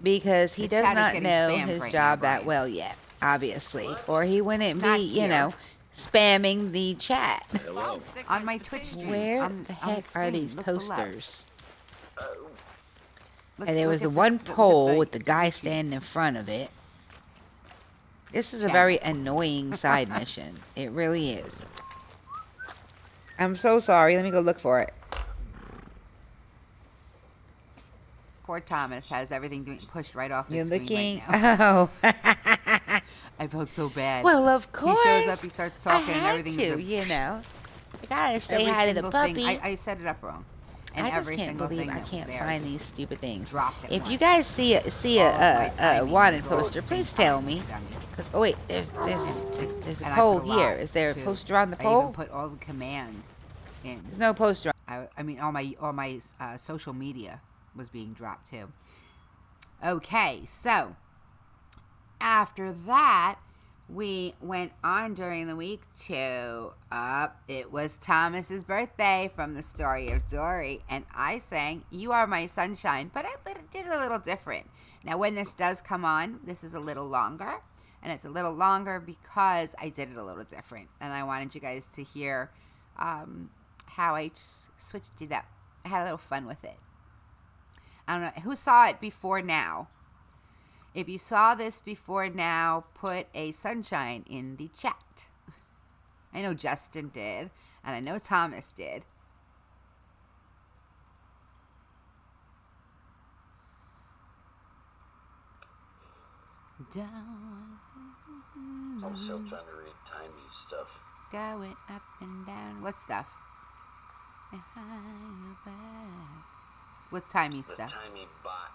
Because he does not know his job that well yet, obviously. Or he wouldn't be, spamming the chat. Hello. On my Twitch stream. Where on the the heck are screen. these Look below. posters? Look- And there was look the at one this- look at pole with the guy YouTube. standing in front of it. This is a Channel. very annoying side mission. It really is. I'm so sorry. Let me go look for it. Poor Thomas has everything being pushed right off You're his looking. screen right now. Oh. I felt so bad. Well, of course. He shows up, he starts talking, I and had everything. to, you know. I gotta say hi to the puppy. I set it up wrong. And I just every can't single believe thing I that was can't there find just these stupid things. dropped at If you once. guys see All of my a timing wanted was all poster, at the please same tell time. me. Done. 'Cause, oh wait, there's a And I pole put a lot, here. Is there a too. poster on the I pole? even put all the commands in. There's no poster. I mean, all my social media was being dropped too. Okay, so after that, we went on during the week to it was Thomas's birthday from the Story of Dory, and I sang "You Are My Sunshine," but I did it a little different. Now, when this does come on, this is a little longer, and it's a little longer because I did it a little different, and I wanted you guys to hear how I switched it up. I had a little fun with it. I don't know who saw it before now. If you saw this before now, put a sunshine in the chat. I know Justin did, and I know Thomas did. Down, I'm still trying to read Timey stuff. going up and down. What stuff? Behind your back. What timey The stuff? Timey bot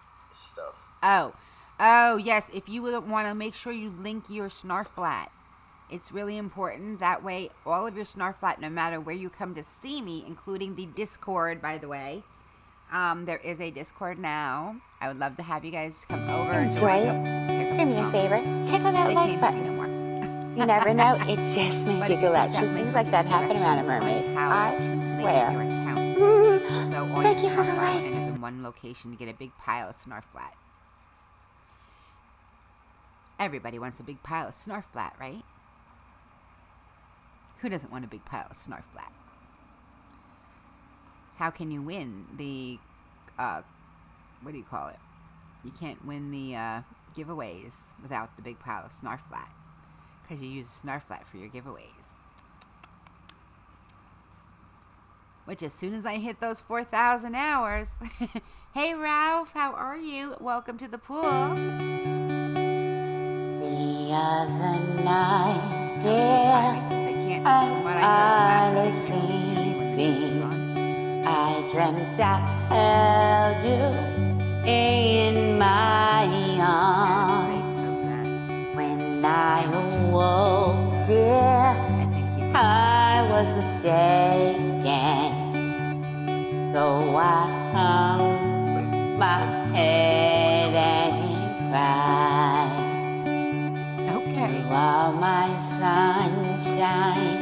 stuff. Oh, yes. If you would want to make sure you link your Snarfblat. It's really important. That way, all of your Snarfblat, no matter where you come to see me, including the Discord, by the way. There is a Discord now. I would love to have you guys come over. Enjoy it. Do me a favor. Tickle that like button. No more. You never know. It just may But giggle at that you. link Things like that will happen around a actually mermaid. how I to link your swear. accounts. So all Thank your you for the Snarfblat will like. end up in one location to get a big pile of Snarfblat. Everybody wants a big pile of Snarfblat, right? Who doesn't want a big pile of Snarfblat? How can you win the, what do you call it? You can't win the giveaways without the big pile of Snarfblat. Because you use Snarfblat for your giveaways. Which, as soon as I hit those 4,000 hours... Hey, Ralph, how are you? Welcome to the pool. The other night, dear, as I lay sleeping, I dreamt I held you in my arms. When I awoke, dear, I was mistaken. So I hung my head and cried. Okay. You are my sunshine,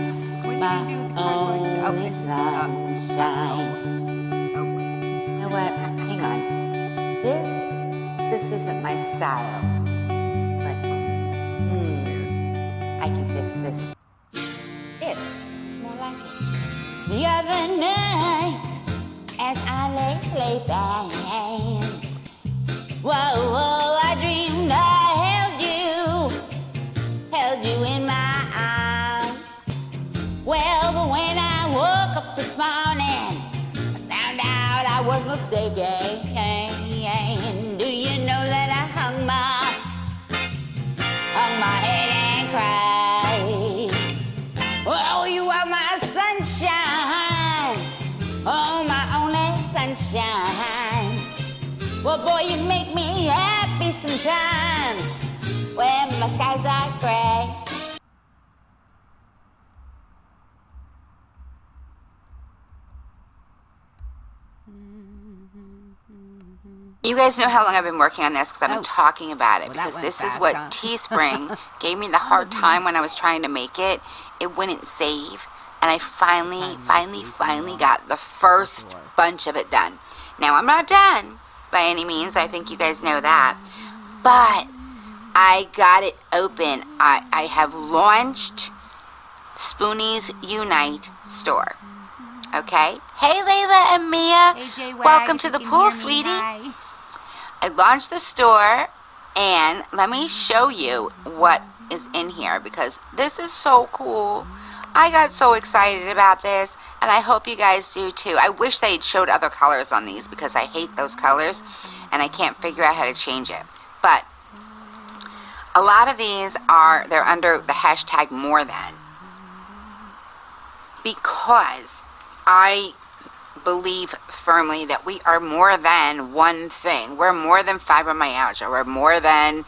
my only sunshine. Oh, boy. You know what? Hang on. This isn't my style, but I can fix this. This is more like it. The other night, as I lay sleeping, whoa, I dreamed I held you in my arms. Well, but when I woke up this morning, I found out I was mistaken. Do you know that I hung my head and cried? Oh, you are my sunshine, oh, my only sunshine. Well, boy, you make me happy sometimes when my skies are gray. You guys know how long I've been working on this because I've been talking about it. Because this is what Teespring gave me the hard time when I was trying to make it. It wouldn't save. And I finally got the first bunch of it done. Now, I'm not done by any means. I think you guys know that. But I got it open. I have launched Spoonies Unite store. Okay? Hey, Layla and Mia. Hey, welcome to the pool, sweetie. I launched the store, and let me show you what is in here, because this is so cool. I got so excited about this, and I hope you guys do too. I wish they had showed other colors on these, because I hate those colors, and I can't figure out how to change it. But a lot of these they're under the hashtag more than, because I believe firmly that we are more than one thing. We're more than fibromyalgia. We're more than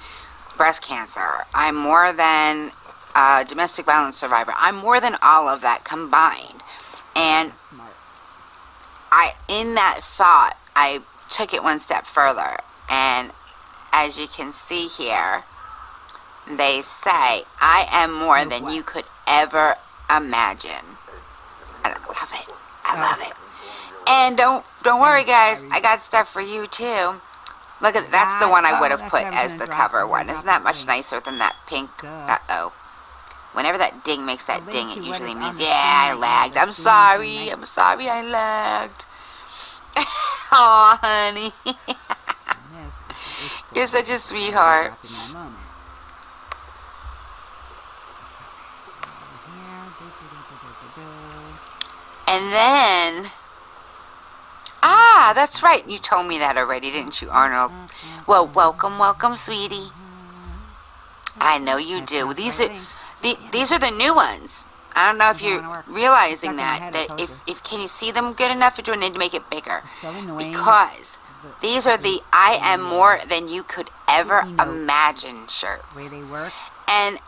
breast cancer. I'm more than a domestic violence survivor. I'm more than all of that combined. And in that thought, I took it one step further. And as you can see here, they say, I am more than you could ever imagine. And I love it. I love it. And don't worry, guys. I got stuff for you too. Look at that's the one I would have put as the cover one. Isn't that much nicer than that pink? Uh-oh. Whenever that ding makes that ding, it usually means, yeah, I lagged. I'm sorry. I'm sorry I lagged. Aw, honey. You're such a sweetheart. And then, that's right. You told me that already, didn't you, Arnold? Well, welcome, sweetie. I know you do. These are the new ones. I don't know if you're realizing that if can you see them good enough, or do I need to make it bigger? Because these are the I am more than you could ever imagine shirts. And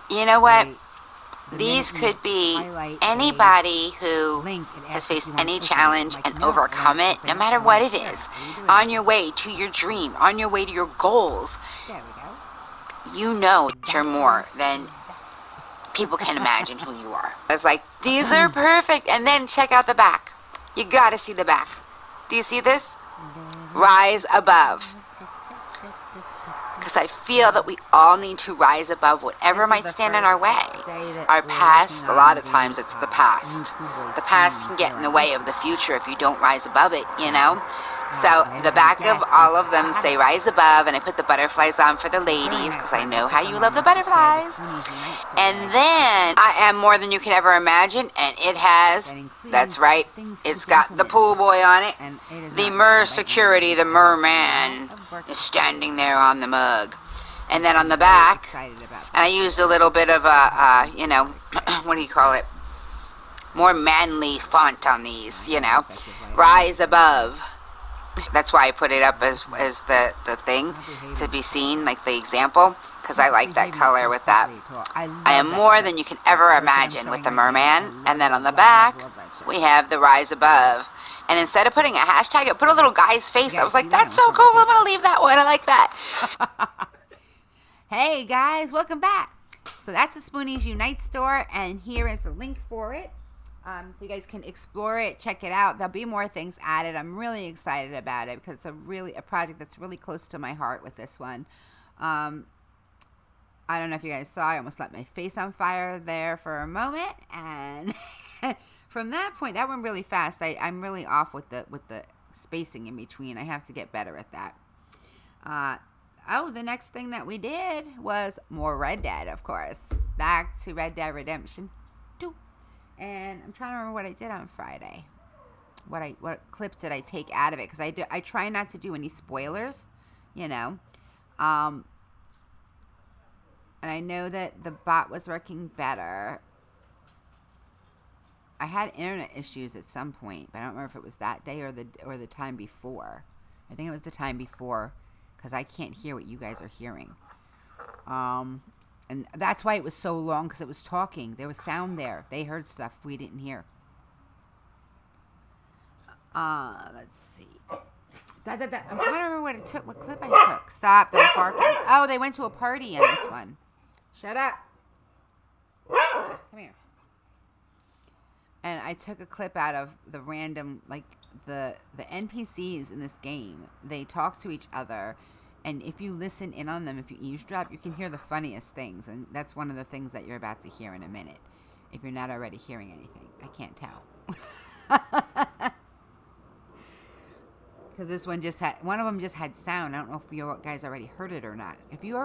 you know what? These could be anybody who has faced any challenge and overcome it, no matter what it is, on your way to your dream, on your way to your goals. You know you're more than people can imagine who you are. It's like, these are perfect. And then check out the back. You gotta see the back. Do you see this? Rise above. Because I feel that we all need to rise above whatever might stand in our way. Our past, a lot of times it's the past. The past can get in the way of the future if you don't rise above it, you know? So the back of all of them say rise above, and I put the butterflies on for the ladies because I know how you love the butterflies. And then I am more than you can ever imagine, and it has, that's right, it's got the pool boy on it. The mer security, the merman, is standing there on the mug. And then on the back, and I used a little bit of a, you know, what do you call it? More manly font on these, you know. Rise above. That's why I put it up as the thing to be seen, like the example, because I like that color with that. I am more than you can ever imagine with the merman. And then on the back, we have the rise above. And instead of putting a hashtag, I put a little guy's face. I was like, that's so cool. I'm going to leave that one. I like that. Hey, guys. Welcome back. So that's the Spoonies Unite store. And here is the link for it. So you guys can explore it, check it out. There'll be more things added. I'm really excited about it because it's a project that's really close to my heart with this one. I don't know if you guys saw, I almost let my face on fire there for a moment. And from that point, that went really fast. I'm really off with the spacing in between. I have to get better at that. The next thing that we did was more Red Dead, of course. Back to Red Dead Redemption 2. And I'm trying to remember what I did on Friday. What clip did I take out of it? Because I try not to do any spoilers, you know. And I know that the bot was working better. I had internet issues at some point, but I don't remember if it was that day or the time before. I think it was the time before, because I can't hear what you guys are hearing. And that's why it was so long, because it was talking. There was sound there. They heard stuff we didn't hear. Let's see. I'm trying to remember what clip I took. Stop. They're barking. Oh, they went to a party in this one. Shut up. Come here. And I took a clip out of the random, like, the NPCs in this game. They talk to each other. And if you listen in on them, if you eavesdrop, you can hear the funniest things. And that's one of the things that you're about to hear in a minute. If you're not already hearing anything. I can't tell. Because this one one of them just had sound. I don't know if you guys already heard it or not. If you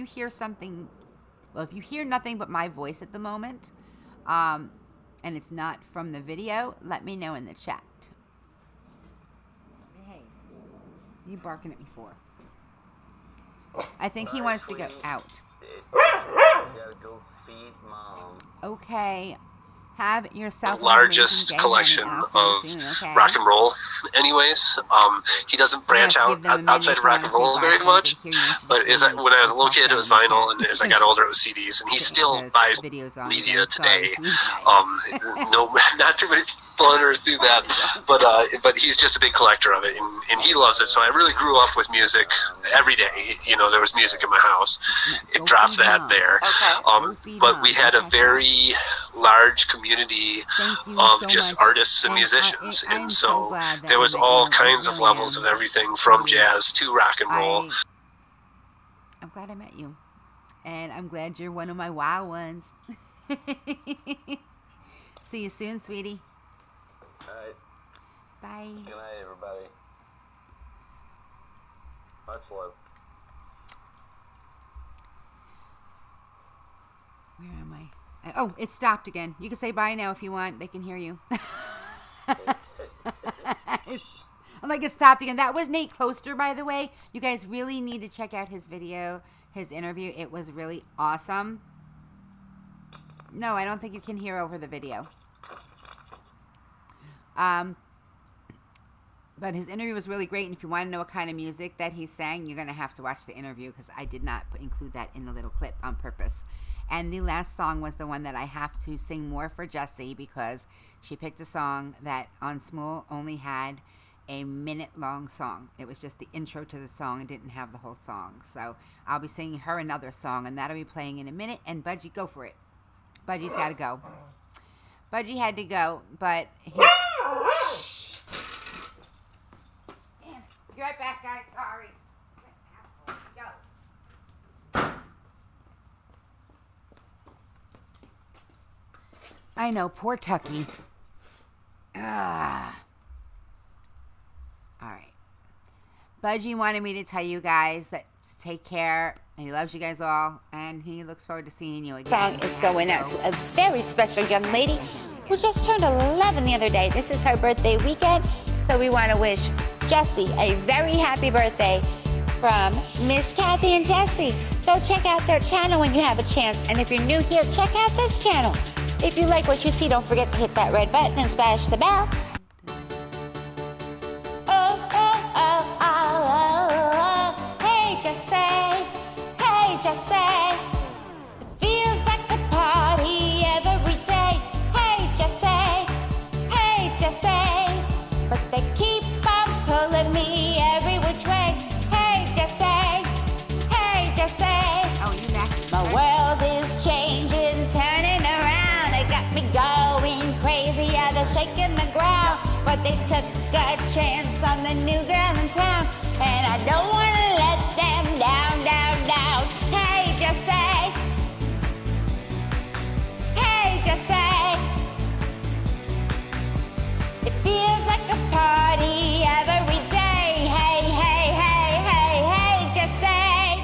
hear something, well, if you hear nothing but my voice at the moment, and it's not from the video, let me know in the chat. Hey, you barking at me for? I think he wants to go out. Gotta go feed Mom. Okay. Have yourself largest collection of rock and roll anyways. He doesn't branch out outside of rock and roll very much, but when I was a little kid it was vinyl, and as I got older it was CDs, and he still buys media today. No, not too many people on earth do that, but he's just a big collector of it, and he loves it. So I really grew up with music every day. There was music in my house. It dropped that there. But we had a very large community of just artists and musicians, and so there was all kinds of levels of everything from jazz to rock and roll. I'm glad I met you, and I'm glad you're one of my wow ones. See you soon, sweetie. Alright. Bye. Good night, everybody. Much love. Where am I? Oh, it stopped again. You can say bye now if you want. They can hear you. I'm like, it stopped again. That was Nate Closter, by the way. You guys really need to check out his video, his interview. It was really awesome. No, I don't think you can hear over the video. But his interview was really great. And if you want to know what kind of music that he sang, you're going to have to watch the interview, because I did not include that in the little clip on purpose. And the last song was the one that I have to sing more for Jessie, because she picked a song that on Smule only had a minute-long song. It was just the intro to the song. It didn't have the whole song. So I'll be singing her another song, and that'll be playing in a minute. And Budgie, go for it. Budgie's got to go. Budgie had to go, but he... Damn. Be right back, guys. Sorry. Go. I know, poor Tucky. All right. Budgie wanted me to tell you guys that take care, and he loves you guys all, and he looks forward to seeing you again. Song is going out to a very special young lady who just turned 11 the other day. This is her birthday weekend, so we want to wish Jessie a very happy birthday from Miss Kathy and Jessie. Go check out their channel when you have a chance, and if you're new here, check out this channel. If you like what you see, don't forget to hit that red button and smash the bell. Shaking the ground, but they took a chance on the new girl in town, and I don't want to let them down, down, down. Hey, Jessie. Hey, Jessie. It feels like a party every day. Hey, hey, hey, hey, hey, Jessie.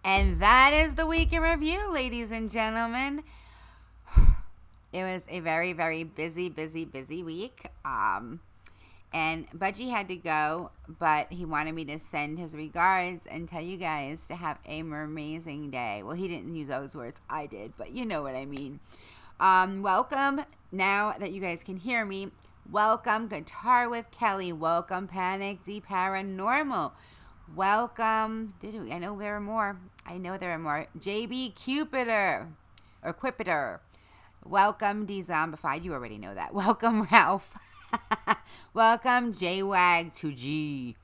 And that is the week in review, ladies and gentlemen. It was a very, very busy week. And Budgie had to go, but he wanted me to send his regards and tell you guys to have a mermazing day. Well, he didn't use those words. I did, but you know what I mean. Welcome, now that you guys can hear me. Welcome, Guitar with Kelly. Welcome, Panic D Paranormal. Welcome, I know there are more. JB Cupider, or Quipider. Welcome, D-Zombified. You already know that. Welcome, Ralph. Welcome, JWAG2G.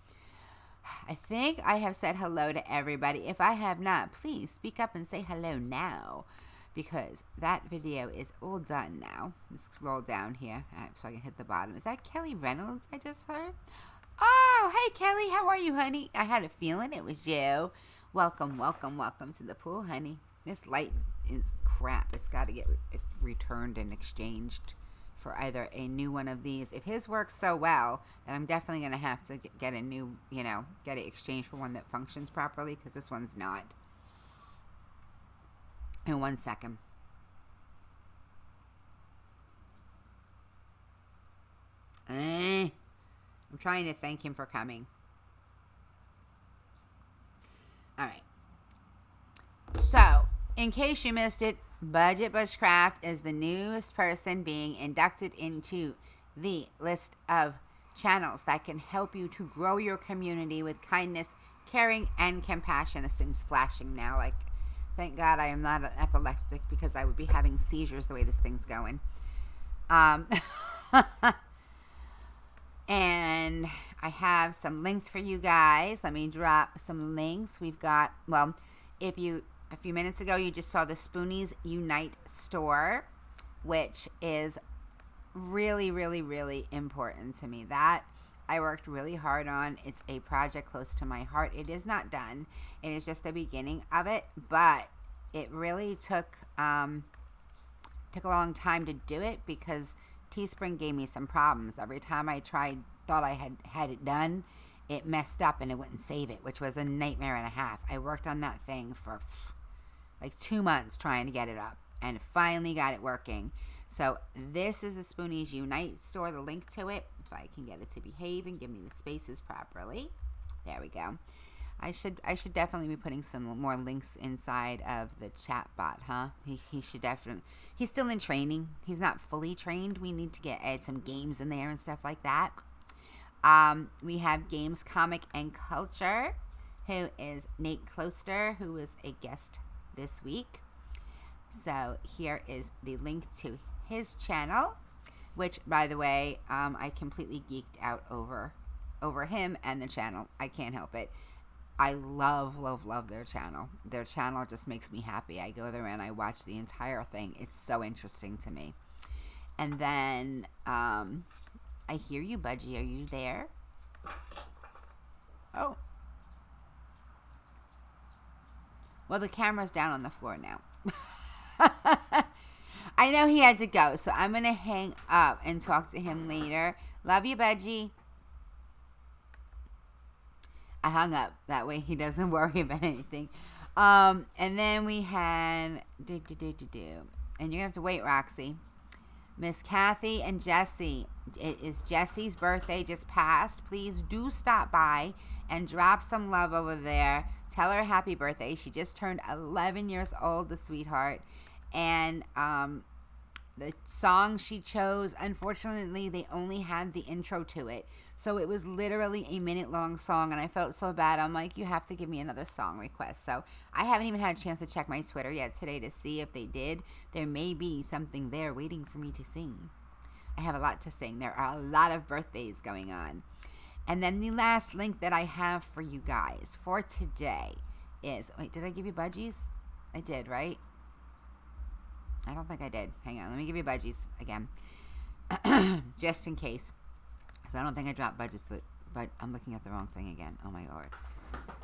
I think I have said hello to everybody. If I have not, please speak up and say hello now, because that video is all done now. Let's scroll down here so I can hit the bottom. Is that Kelly Reynolds I just heard? Oh, hey, Kelly. How are you, honey? I had a feeling it was you. Welcome to the pool, honey. This light is crap. It's got to get returned and exchanged for either a new one of these. If his works so well, then I'm definitely going to have to get a new, get it exchanged for one that functions properly, because this one's not. In 1 second. I'm trying to thank him for coming. Alright. So, in case you missed it, Budget Bushcraft is the newest person being inducted into the list of channels that can help you to grow your community with kindness, caring, and compassion. This thing's flashing now. Like, thank God I am not an epileptic, because I would be having seizures the way this thing's going. And I have some links for you guys. Let me drop some links. We've got, well, a few minutes ago, you just saw the Spoonies Unite store, which is really, really, really important to me. That I worked really hard on. It's a project close to my heart. It is not done. It is just the beginning of it, but it really took a long time to do it, because Teespring gave me some problems. Every time I thought I had it done, it messed up and it wouldn't save it, which was a nightmare and a half. I worked on that thing for like 2 months trying to get it up, and finally got it working. So this is the Spoonies Unite store, the link to it, if I can get it to behave and give me the spaces properly. There we go. I should definitely be putting some more links inside of the chat bot, huh? He should definitely. He's still in training. He's not fully trained. We need to add some games in there and stuff like that. We have Games, Comic, and Culture, who is Nate Closter, who was a guest this week. So here is the link to his channel, which, by the way, I completely geeked out over him and the channel. I can't help it. I love their channel. Their channel just makes me happy. I go there and I watch the entire thing. It's so interesting to me. And then, I hear you, Budgie. Are you there? Oh. Well, the camera's down on the floor now. I know he had to go, so I'm going to hang up and talk to him later. Love you, Budgie. I hung up. That way he doesn't worry about anything. And then we had... And you're going to have to wait, Roxy. Miss Kathy and Jessie. It is Jessie's birthday just passed. Please do stop by and drop some love over there. Tell her happy birthday. She just turned 11 years old, the sweetheart. And the song she chose, unfortunately, they only had the intro to it. So it was literally a minute-long song, and I felt so bad. I'm like, you have to give me another song request. So I haven't even had a chance to check my Twitter yet today to see if they did. There may be something there waiting for me to sing. I have a lot to sing. There are a lot of birthdays going on. And then the last link that I have for you guys for today is... Wait, did I give you budgies? I did, right? I don't think I did. Hang on. Let me give you budgies again. Just in case. Because I don't think I dropped budgets. But I'm looking at the wrong thing again. Oh, my Lord.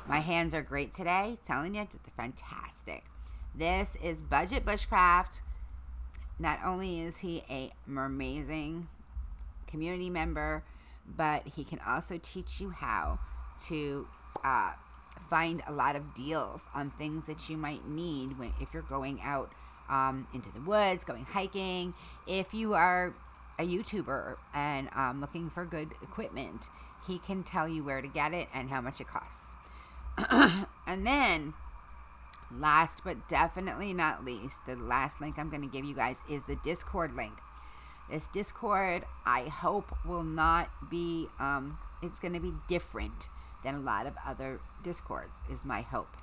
My hands are great today. Telling you, just fantastic. This is Budget Bushcraft. Not only is he a MerMazing community member, but he can also teach you how to find a lot of deals on things that you might need if you're going out into the woods, going hiking. If you are a YouTuber and looking for good equipment, he can tell you where to get it and how much it costs. And then, last but definitely not least, the last link I'm going to give you guys is the Discord link. This Discord, I hope, will not be, it's going to be different than a lot of other Discords, is my hope.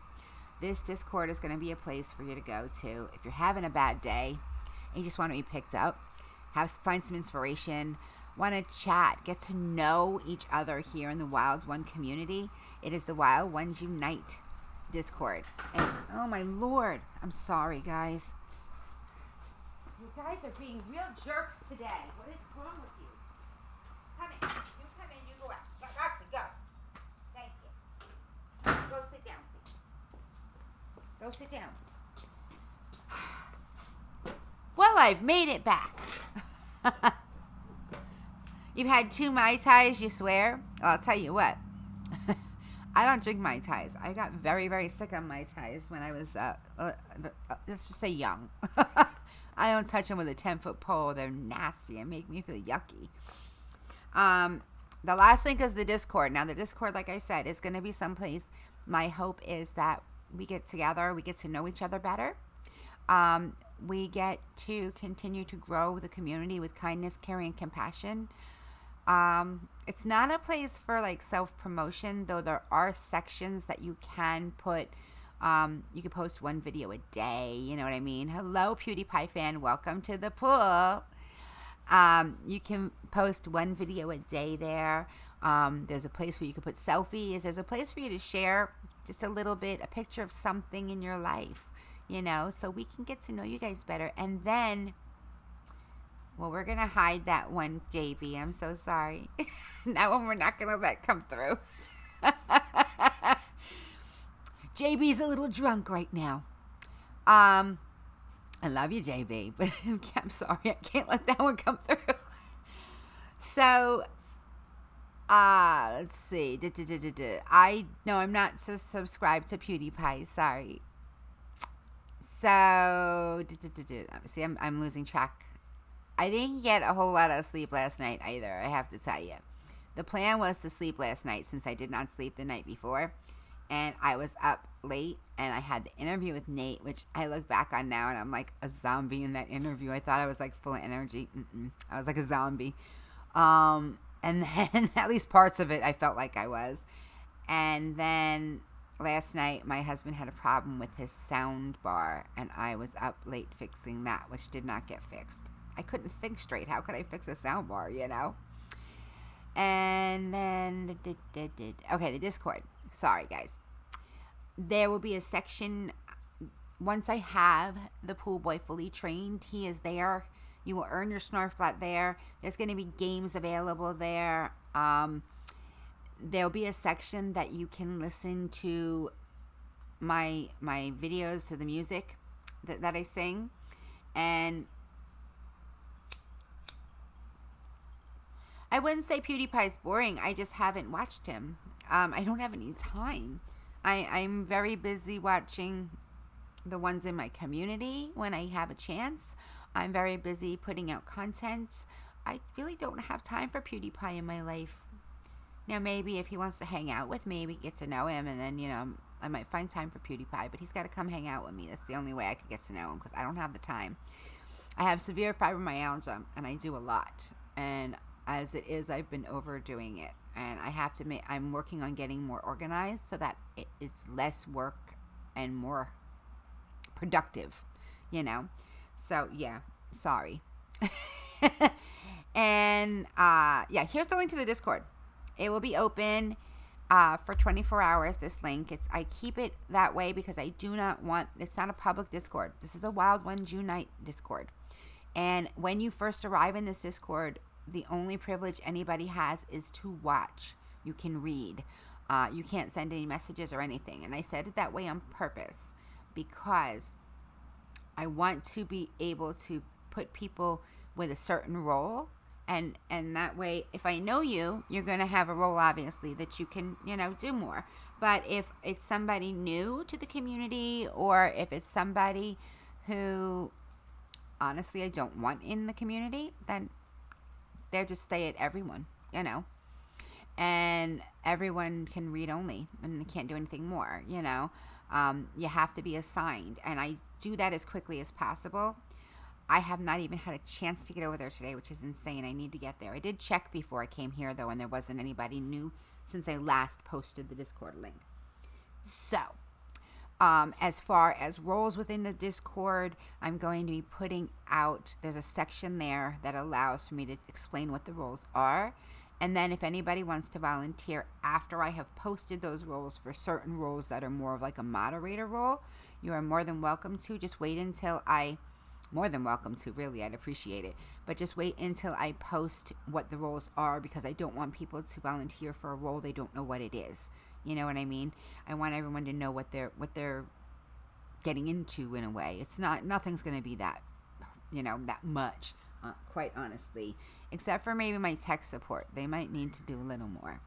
This Discord is going to be a place for you to go to if you're having a bad day and you just want to be picked up, find some inspiration, want to chat, get to know each other here in the Wild One community. It is the Wild Ones Unite Discord. And, oh my Lord, I'm sorry, guys. You guys are being real jerks today. What is wrong with you? Come in. You come in, you go out. Roxy, go. Thank you. Go sit down, please. Go sit down. I've made it back. You've had 2 Mai Tais, you swear? Well, I'll tell you what. I don't drink Mai Tais. I got very, very sick on Mai Tais when I was, let's just say young. I don't touch them with a 10-foot pole. They're nasty and make me feel yucky. The last link is the Discord. Now, the Discord, like I said, is going to be someplace. My hope is that we get together. We get to know each other better. We get to continue to grow the community with kindness, caring, and compassion. It's not a place for like self-promotion, though there are sections that you can put. You can post 1 video a day. You know what I mean? Hello, PewDiePie fan. Welcome to the pool. You can post 1 video a day there. There's a place where you can put selfies. There's a place for you to share just a little bit, a picture of something in your life, you know, so we can get to know you guys better. And then, well, we're going to hide that one, JB. I'm so sorry. That one we're not going to let come through. JB's a little drunk right now. I love you, JB, but I'm sorry, I can't let that one come through. So, let's see. I'm not subscribed to PewDiePie. Sorry. So, see, I'm losing track. I didn't get a whole lot of sleep last night either, I have to tell you. The plan was to sleep last night since I did not sleep the night before. And I was up late, and I had the interview with Nate, which I look back on now, and I'm like a zombie in that interview. I thought I was like full of energy. I was like a zombie. And then at least parts of it, I felt like I was. And then last night, my husband had a problem with his sound bar, and I was up late fixing that, which did not get fixed. I couldn't think straight. How could I fix a sound bar, you know? And then, okay, the Discord. Sorry, guys. There will be a section, once I have the pool boy fully trained, he is there. You will earn your Snarf bot there. There's going to be games available there. There'll be a section that you can listen to my videos, to the music that I sing. And I wouldn't say PewDiePie's boring. I just haven't watched him. I don't have any time. I'm very busy watching the ones in my community when I have a chance. I'm very busy putting out content. I really don't have time for PewDiePie in my life. Now, maybe if he wants to hang out with me, we get to know him, and then, you know, I might find time for PewDiePie, but he's got to come hang out with me. That's the only way I could get to know him, because I don't have the time. I have severe fibromyalgia, and I do a lot. And as it is, I've been overdoing it. And I have to I'm working on getting more organized so that it's less work and more productive, you know? So, yeah, sorry. And, yeah, here's the link to the Discord. It will be open for 24 hours, this link. I keep it that way because I do not want, it's not a public Discord. This is a Wild One June night Discord. And when you first arrive in this Discord, the only privilege anybody has is to watch. You can read. You can't send any messages or anything. And I said it that way on purpose because I want to be able to put people with a certain role. And that way, if I know you, you're going to have a role, obviously, that you can, you know, do more. But if it's somebody new to the community, or if it's somebody who, honestly, I don't want in the community, then they're just stay at everyone, you know. And everyone can read only and can't do anything more, you know. You have to be assigned. And I do that as quickly as possible. I have not even had a chance to get over there today, which is insane. I need to get there. I did check before I came here, though, and there wasn't anybody new since I last posted the Discord link. So, as far as roles within the Discord, I'm going to be putting out, there's a section there that allows for me to explain what the roles are. And then if anybody wants to volunteer after I have posted those roles for certain roles that are more of like a moderator role, you are more than welcome to. Just wait until more than welcome to, really, I'd appreciate it. But just wait until I post what the roles are, because I don't want people to volunteer for a role they don't know what it is. You know what I mean? I want everyone to know what they're getting into in a way. It's not, nothing's going to be that, that much, quite honestly. Except for maybe my tech support. They might need to do a little more.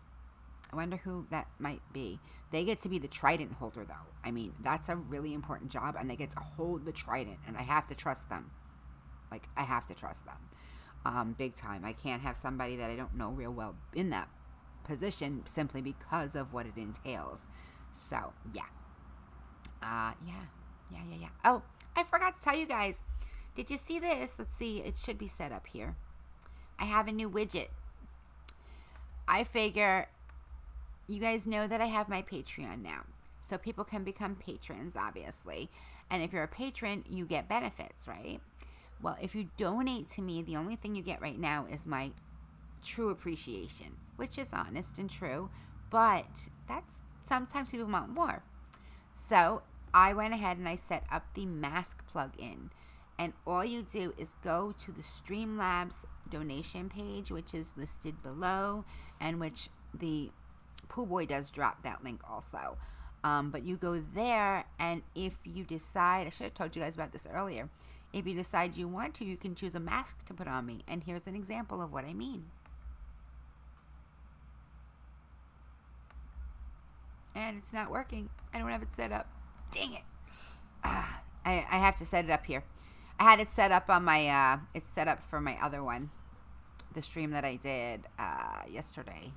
I wonder who that might be. They get to be the trident holder, though. I mean, that's a really important job, and they get to hold the trident, and I have to trust them. Like, I have to trust them. Big time. I can't have somebody that I don't know real well in that position simply because of what it entails. So, yeah. Yeah. Oh, I forgot to tell you guys. Did you see this? Let's see. It should be set up here. I have a new widget. I figure... You guys know that I have my Patreon now. So people can become patrons, obviously. And if you're a patron, you get benefits, right? Well, if you donate to me, the only thing you get right now is my true appreciation, which is honest and true. But that's sometimes people want more. So I went ahead and I set up the mask plugin. And all you do is go to the Streamlabs donation page, which is listed below, and which the Pool Boy does drop that link also. But you go there, and if you decide, I should have told you guys about this earlier, if you decide you want to, you can choose a mask to put on me. And here's an example of what I mean. And it's not working. I don't have it set up. Dang it. I have to set it up here. I had it set up on my, it's set up for my other one. The stream that I did yesterday.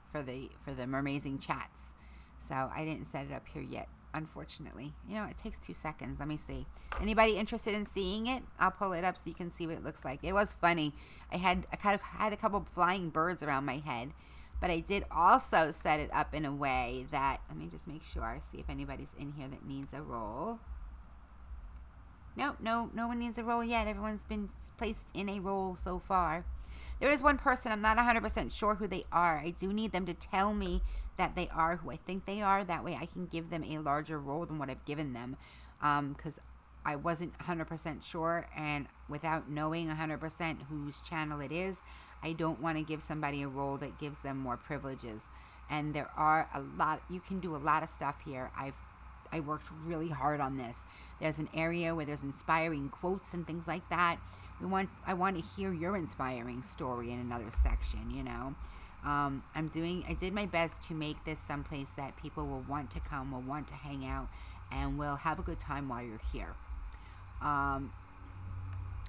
For the MerMazing chats. So I didn't set it up here yet, unfortunately. It takes 2 seconds. Let me see. Anybody interested in seeing it? I'll pull it up so you can see what it looks like. It was funny. I kind of had a couple flying birds around my head, but I did also set it up in a way that, let me just make sure, see if anybody's in here that needs a role. No one needs a role yet. Everyone's been placed in a role so far. There is one person, I'm not 100% sure who they are. I do need them to tell me that they are who I think they are. That way I can give them a larger role than what I've given them. Because I wasn't 100% sure, and without knowing 100% whose channel it is, I don't want to give somebody a role that gives them more privileges. And there are a lot, you can do a lot of stuff here. I worked really hard on this. There's an area where there's inspiring quotes and things like that. I want to hear your inspiring story in another section, I did my best to make this someplace that people will want to come, will want to hang out, and will have a good time while you're here.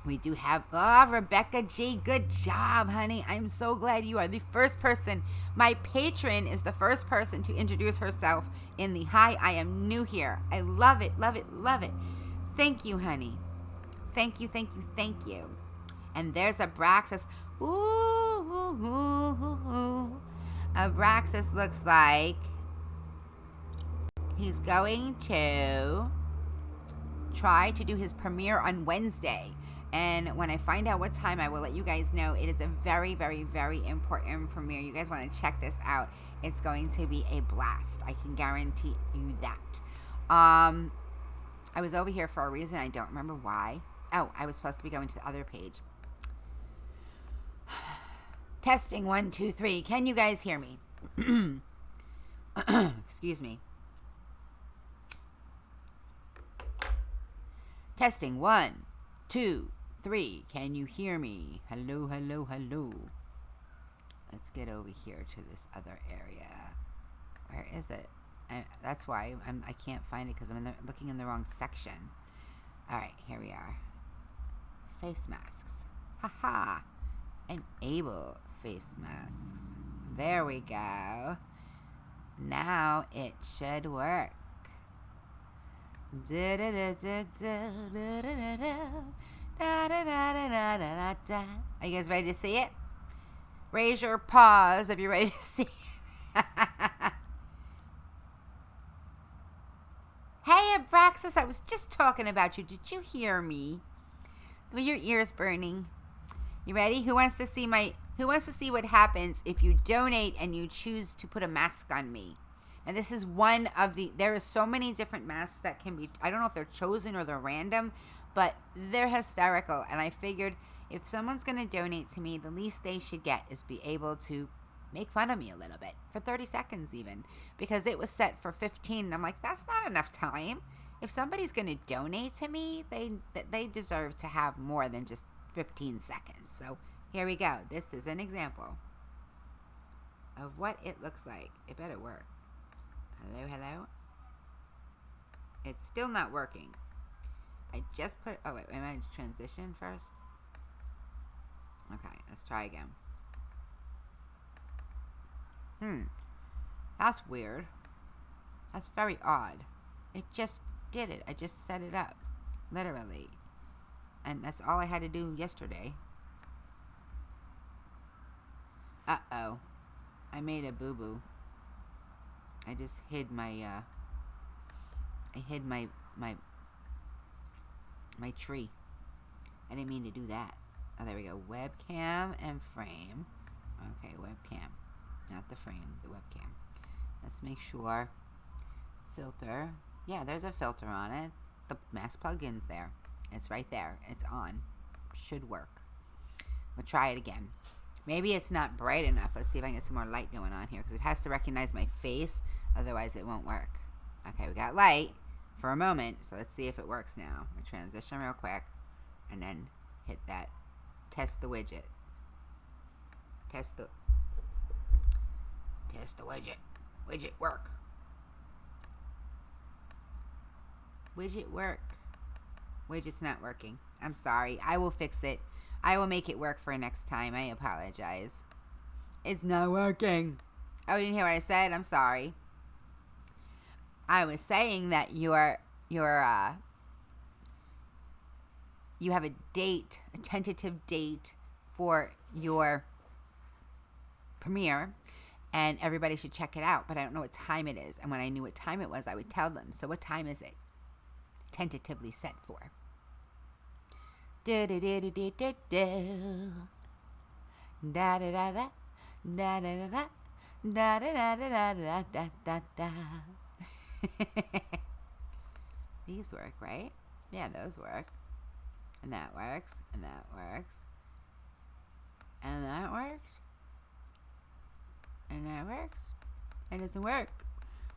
We do have, Rebecca G, good job, honey. I'm so glad you are the first person. My patron is the first person to introduce herself in the hi, I am new here. I love it, love it, love it. Thank you, honey. Thank you. And there's Abraxas. Abraxas looks like he's going to try to do his premiere on Wednesday. And when I find out what time, I will let you guys know. It is a very, very, very important premiere. You guys want to check this out. It's going to be a blast. I can guarantee you that. I was over here for a reason. I don't remember why. Oh, I was supposed to be going to the other page. Testing 1, 2, 3. Can you guys hear me? Excuse me. Testing 1, 2, 3. Can you hear me? Hello. Let's get over here to this other area. Where is it? That's why I can't find it, because I'm looking in the wrong section. All right, here we are. Face masks. Haha. Enable face masks. There we go. Now it should work. Are you guys ready to see it? Raise your paws if you're ready to see it. Hey, Abraxas, I was just talking about you. Did you hear me? Were your ears burning? You ready? Who wants to see what happens if you donate and you choose to put a mask on me? And this is one of there are so many different masks that can be, I don't know if they're chosen or they're random, but they're hysterical. And I figured if someone's going to donate to me, the least they should get is be able to make fun of me a little bit for 30 seconds even, because it was set for 15. And I'm like, that's not enough time. If somebody's going to donate to me, they deserve to have more than just 15 seconds. So here we go. This is an example of what it looks like. It better work. Hello, hello. It's still not working. I just put, oh wait, am I to transition first? Okay, let's try again. That's weird. That's very odd. It just did it. I just set it up. Literally. And that's all I had to do yesterday. Uh-oh. I made a boo-boo. I just hid my, I hid my tree. I didn't mean to do that. Oh, there we go. Webcam and frame. Okay, webcam. Not the frame, the webcam. Let's make sure. Filter. Yeah, there's a filter on it. The Max plugin's there. It's right there. It's on. Should work. We'll try it again. Maybe it's not bright enough. Let's see if I can get some more light going on here, because it has to recognize my face. Otherwise, it won't work. Okay, we got light for a moment. So let's see if it works now. We'll transition real quick. And then hit that. Test the widget. Test the widget. Widget work. Widget work. Widget's not working. I'm sorry. I will fix it. I will make it work for next time. I apologize. It's not working. Oh, you didn't hear what I said? I'm sorry. I was saying that you have a date, a tentative date for your premiere, and everybody should check it out, but I don't know what time it is. And when I knew what time it was, I would tell them. So what time is it tentatively set for? Da da da da da da da da da da da da da da da da da da da da. These work, right? Yeah, those work. And that works, and that works, and that works, and that works. It doesn't work.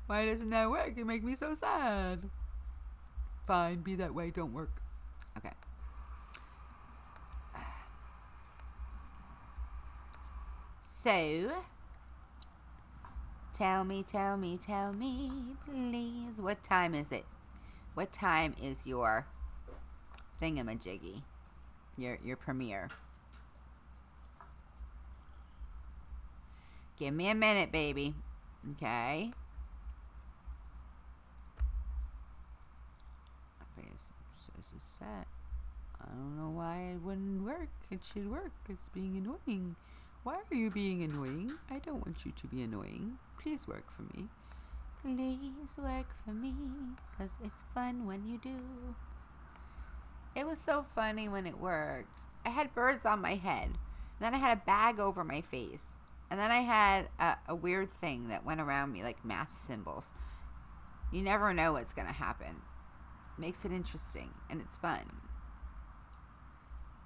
Why doesn't that work? It makes me so sad. Fine, be that way, don't work. Okay. So, tell me, please, what time is it? What time is your thingamajiggy? Your premiere? Give me a minute, baby. Okay. This is set. I don't know why it wouldn't work. It should work. It's being annoying. Why are you being annoying? I don't want you to be annoying. Please work for me. Please work for me, 'cause it's fun when you do. It was so funny when it worked. I had birds on my head. And then I had a bag over my face. And then I had a weird thing that went around me, like math symbols. You never know what's going to happen. Makes it interesting, and it's fun.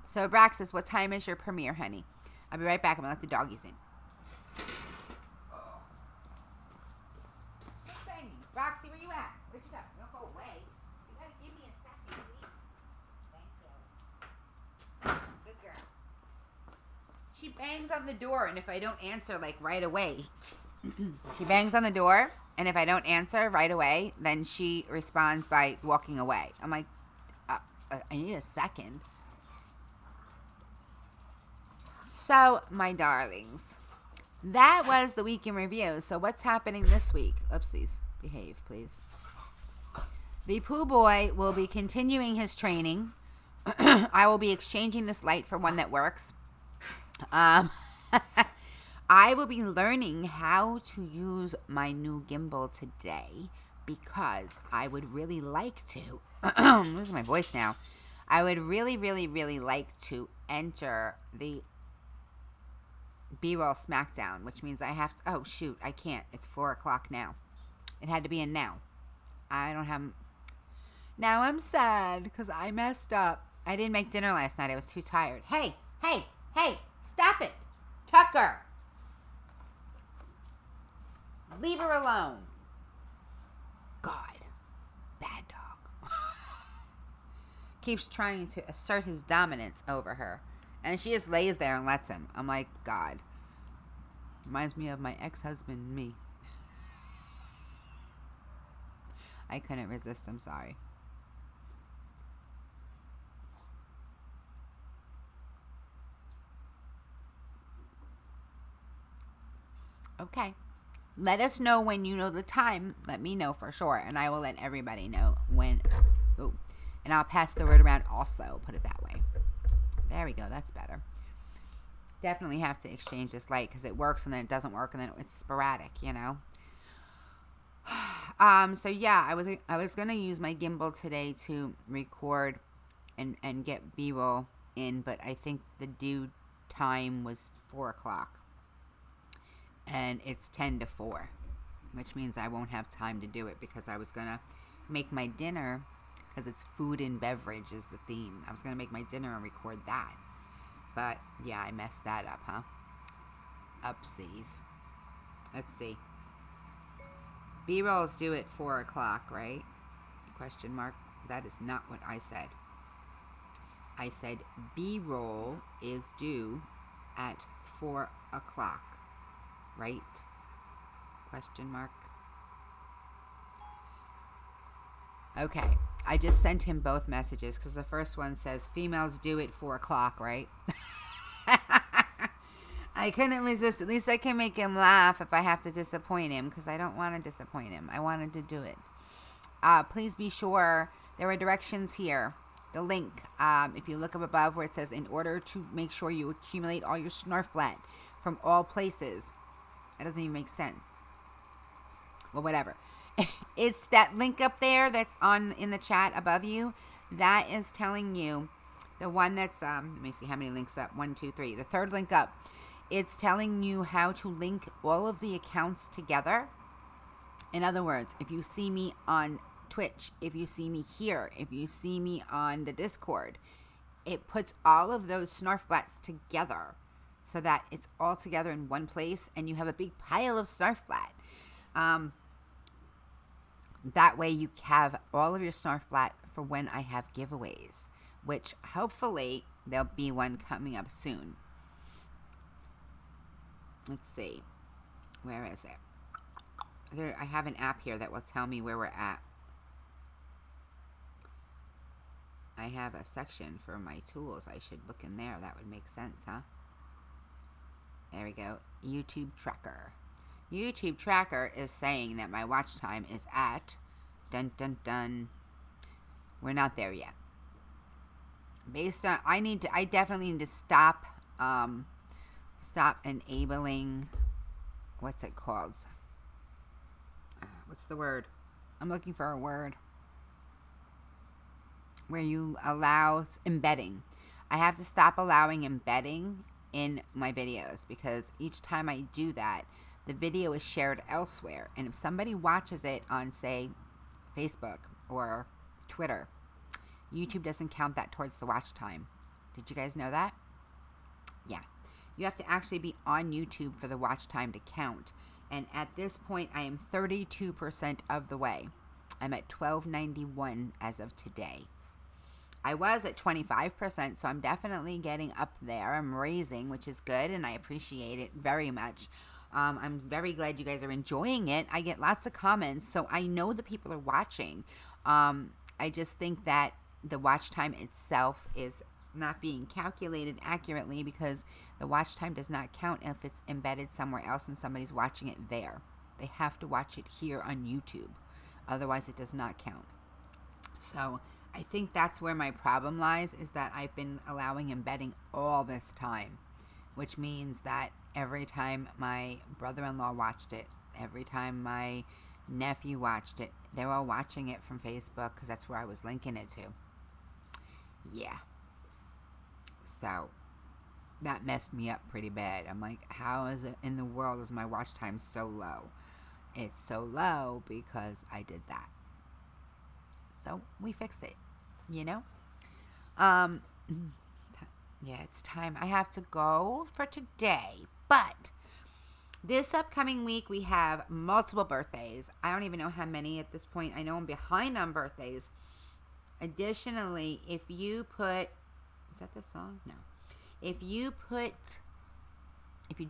So, Braxis, what time is your premiere, honey? I'll be right back. I'm going to let the doggies in. What's banging? Roxy, where you at? Where'd you go? Don't go away. You got to give me a second, please. Thank you. Good girl. She bangs on the door, and if I don't answer, like, right away, she bangs on the door, and if I don't answer right away, then she responds by walking away. I'm like, I need a second. So, my darlings, that was the week in review. So, what's happening this week? Oopsies. Behave, please. The Pooh Boy will be continuing his training. I will be exchanging this light for one that works. I will be learning how to use my new gimbal today, because I would really like to, I'm losing my voice now. I would really, really, really like to enter the B-roll SmackDown, which means I have to, oh shoot, I can't. It's 4 o'clock now. It had to be in now. I don't have, now I'm sad because I messed up. I didn't make dinner last night. I was too tired. Hey, stop it. Tucker. Leave her alone. God. Bad dog. keeps trying to assert his dominance over her. And she just lays there and lets him. I'm like, God. Reminds me of my ex-husband, me. I couldn't resist. I'm sorry. Okay. Let us know when you know the time. Let me know for sure. And I will let everybody know when. Ooh. And I'll pass the word around also. Put it that way. There we go. That's better. Definitely have to exchange this light because it works and then it doesn't work and then it's sporadic, you know. So yeah, I was gonna use my gimbal today to record and get B-roll in, but I think the due time was 4 o'clock. And it's 10 to 4, which means I won't have time to do it because I was going to make my dinner, because it's food and beverage is the theme. I was going to make my dinner and record that. But, yeah, I messed that up, huh? Upsies. Let's see. B-rolls due at 4 o'clock, right? Question mark. That is not what I said. I said B-roll is due at 4 o'clock. Right? Question mark. Okay. I just sent him both messages because the first one says females due at 4 o'clock, right? I couldn't resist. At least I can make him laugh if I have to disappoint him because I don't want to disappoint him. I wanted to do it. Please be sure there are directions here. The link, if you look up above where it says in order to make sure you accumulate all your Snarfblat from all places. That doesn't even make sense. Well, whatever. It's that link up there that's in the chat above you. That is telling you the one that's, let me see how many links up. 1, 2, 3. The third link up. It's telling you how to link all of the accounts together. In other words, if you see me on Twitch, if you see me here, if you see me on the Discord, it puts all of those Snarfblats together. So that it's all together in one place and you have a big pile of Snarfblat. That way you have all of your Snarfblat for when I have giveaways. Which hopefully there'll be one coming up soon. Let's see. Where is it? I have an app here that will tell me where we're at. I have a section for my tools. I should look in there. That would make sense, huh? There we go. YouTube tracker. YouTube tracker is saying that my watch time is at dun dun dun. We're not there yet. Based on I definitely need to stop enabling, what's it called? What's the word? I'm looking for a word. Where you allow embedding. I have to stop allowing embedding in my videos because each time I do that, the video is shared elsewhere. And if somebody watches it on, say, Facebook or Twitter, YouTube doesn't count that towards the watch time. Did you guys know that? Yeah. You have to actually be on YouTube for the watch time to count. And at this point, I am 32% of the way. I'm at 1291 as of today. I was at 25%, so I'm definitely getting up there. I'm raising, which is good, and I appreciate it very much. I'm very glad you guys are enjoying it. I get lots of comments, so I know the people are watching. I just think that the watch time itself is not being calculated accurately because the watch time does not count if it's embedded somewhere else and somebody's watching it there. They have to watch it here on YouTube. Otherwise, it does not count. So I think that's where my problem lies, is that I've been allowing embedding all this time, which means that every time my brother-in-law watched it, every time my nephew watched it, they're all watching it from Facebook because that's where I was linking it to. Yeah. So that messed me up pretty bad. I'm like, how is it in the world is my watch time so low? It's so low because I did that. So we fix it, you know? Yeah, it's time. I have to go for today. But this upcoming week, we have multiple birthdays. I don't even know how many at this point. I know I'm behind on birthdays. Additionally, if you put, is that the song? No. If you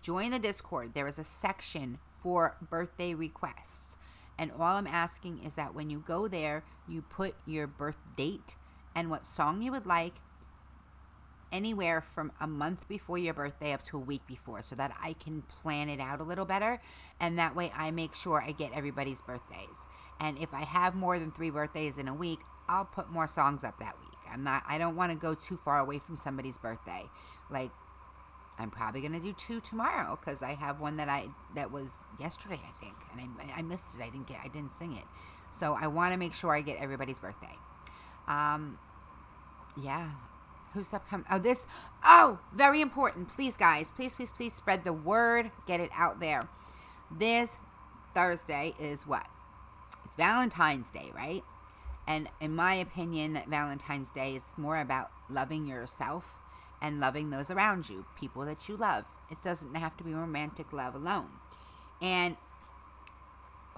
join the Discord, there is a section for birthday requests. And all I'm asking is that when you go there, you put your birth date and what song you would like anywhere from a month before your birthday up to a week before, so that I can plan it out a little better. And that way I make sure I get everybody's birthdays. And if I have more than 3 birthdays in a week, I'll put more songs up that week. I don't want to go too far away from somebody's birthday. Like, I'm probably going to do 2 tomorrow because I have one that was yesterday, I think, and I missed it. I didn't sing it. So I want to make sure I get everybody's birthday. Yeah. Who's upcoming? Very important. Please, guys, please spread the word. Get it out there. This Thursday is what? It's Valentine's Day, right? And in my opinion, that Valentine's Day is more about loving yourself and loving those around you, people that you love. It doesn't have to be romantic love alone. And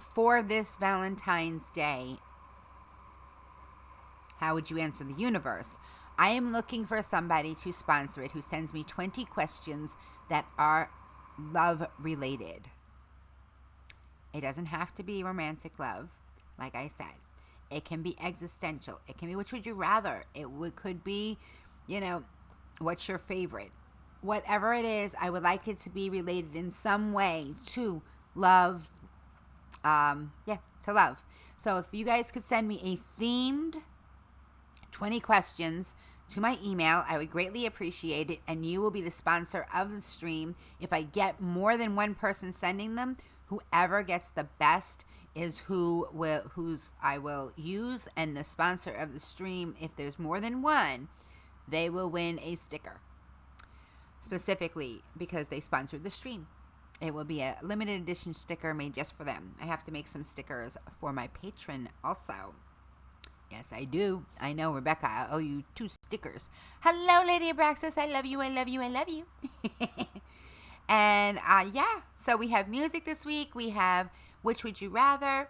for this Valentine's Day, how would you answer the universe? I am looking for somebody to sponsor it who sends me 20 questions that are love related. It doesn't have to be romantic love, like I said. It can be existential. It can be which would you rather. Could be, what's your favorite? Whatever it is, I would like it to be related in some way to love. To love. So if you guys could send me a themed 20 questions to my email, I would greatly appreciate it, and you will be the sponsor of the stream. If I get more than one person sending them, whoever gets the best is whose I will use, and the sponsor of the stream, if there's more than one, they will win a sticker. Specifically because they sponsored the stream. It will be a limited edition sticker made just for them. I have to make some stickers for my patron also. Yes, I do. I know, Rebecca, I owe you 2 stickers. Hello, Lady Abraxas. I love you, I love you, I love you. And, so we have music this week. We have Which Would You Rather.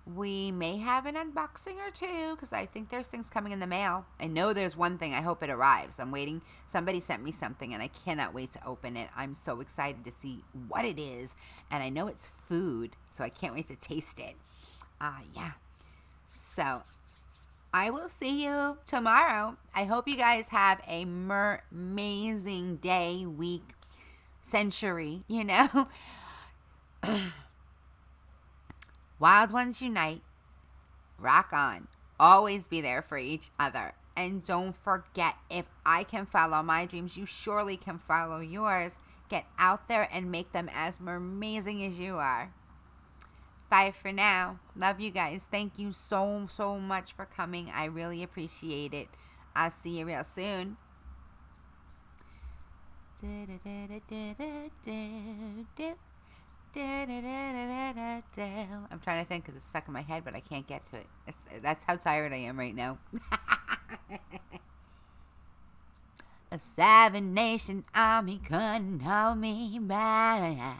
We may have an unboxing or 2 because I think there's things coming in the mail. I know there's one thing. I hope it arrives. I'm waiting. Somebody sent me something, and I cannot wait to open it. I'm so excited to see what it is, and I know it's food, so I can't wait to taste it. So I will see you tomorrow. I hope you guys have a mermazing day, week, century, Wild ones unite. Rock on. Always be there for each other. And don't forget, if I can follow my dreams, you surely can follow yours. Get out there and make them as mermazing as you are. Bye for now. Love you guys. Thank you so much for coming. I really appreciate it. I'll see you real soon. I'm trying to think because it's stuck in my head, but I can't get to it. That's how tired I am right now. The 7 Nation Army couldn't hold me back.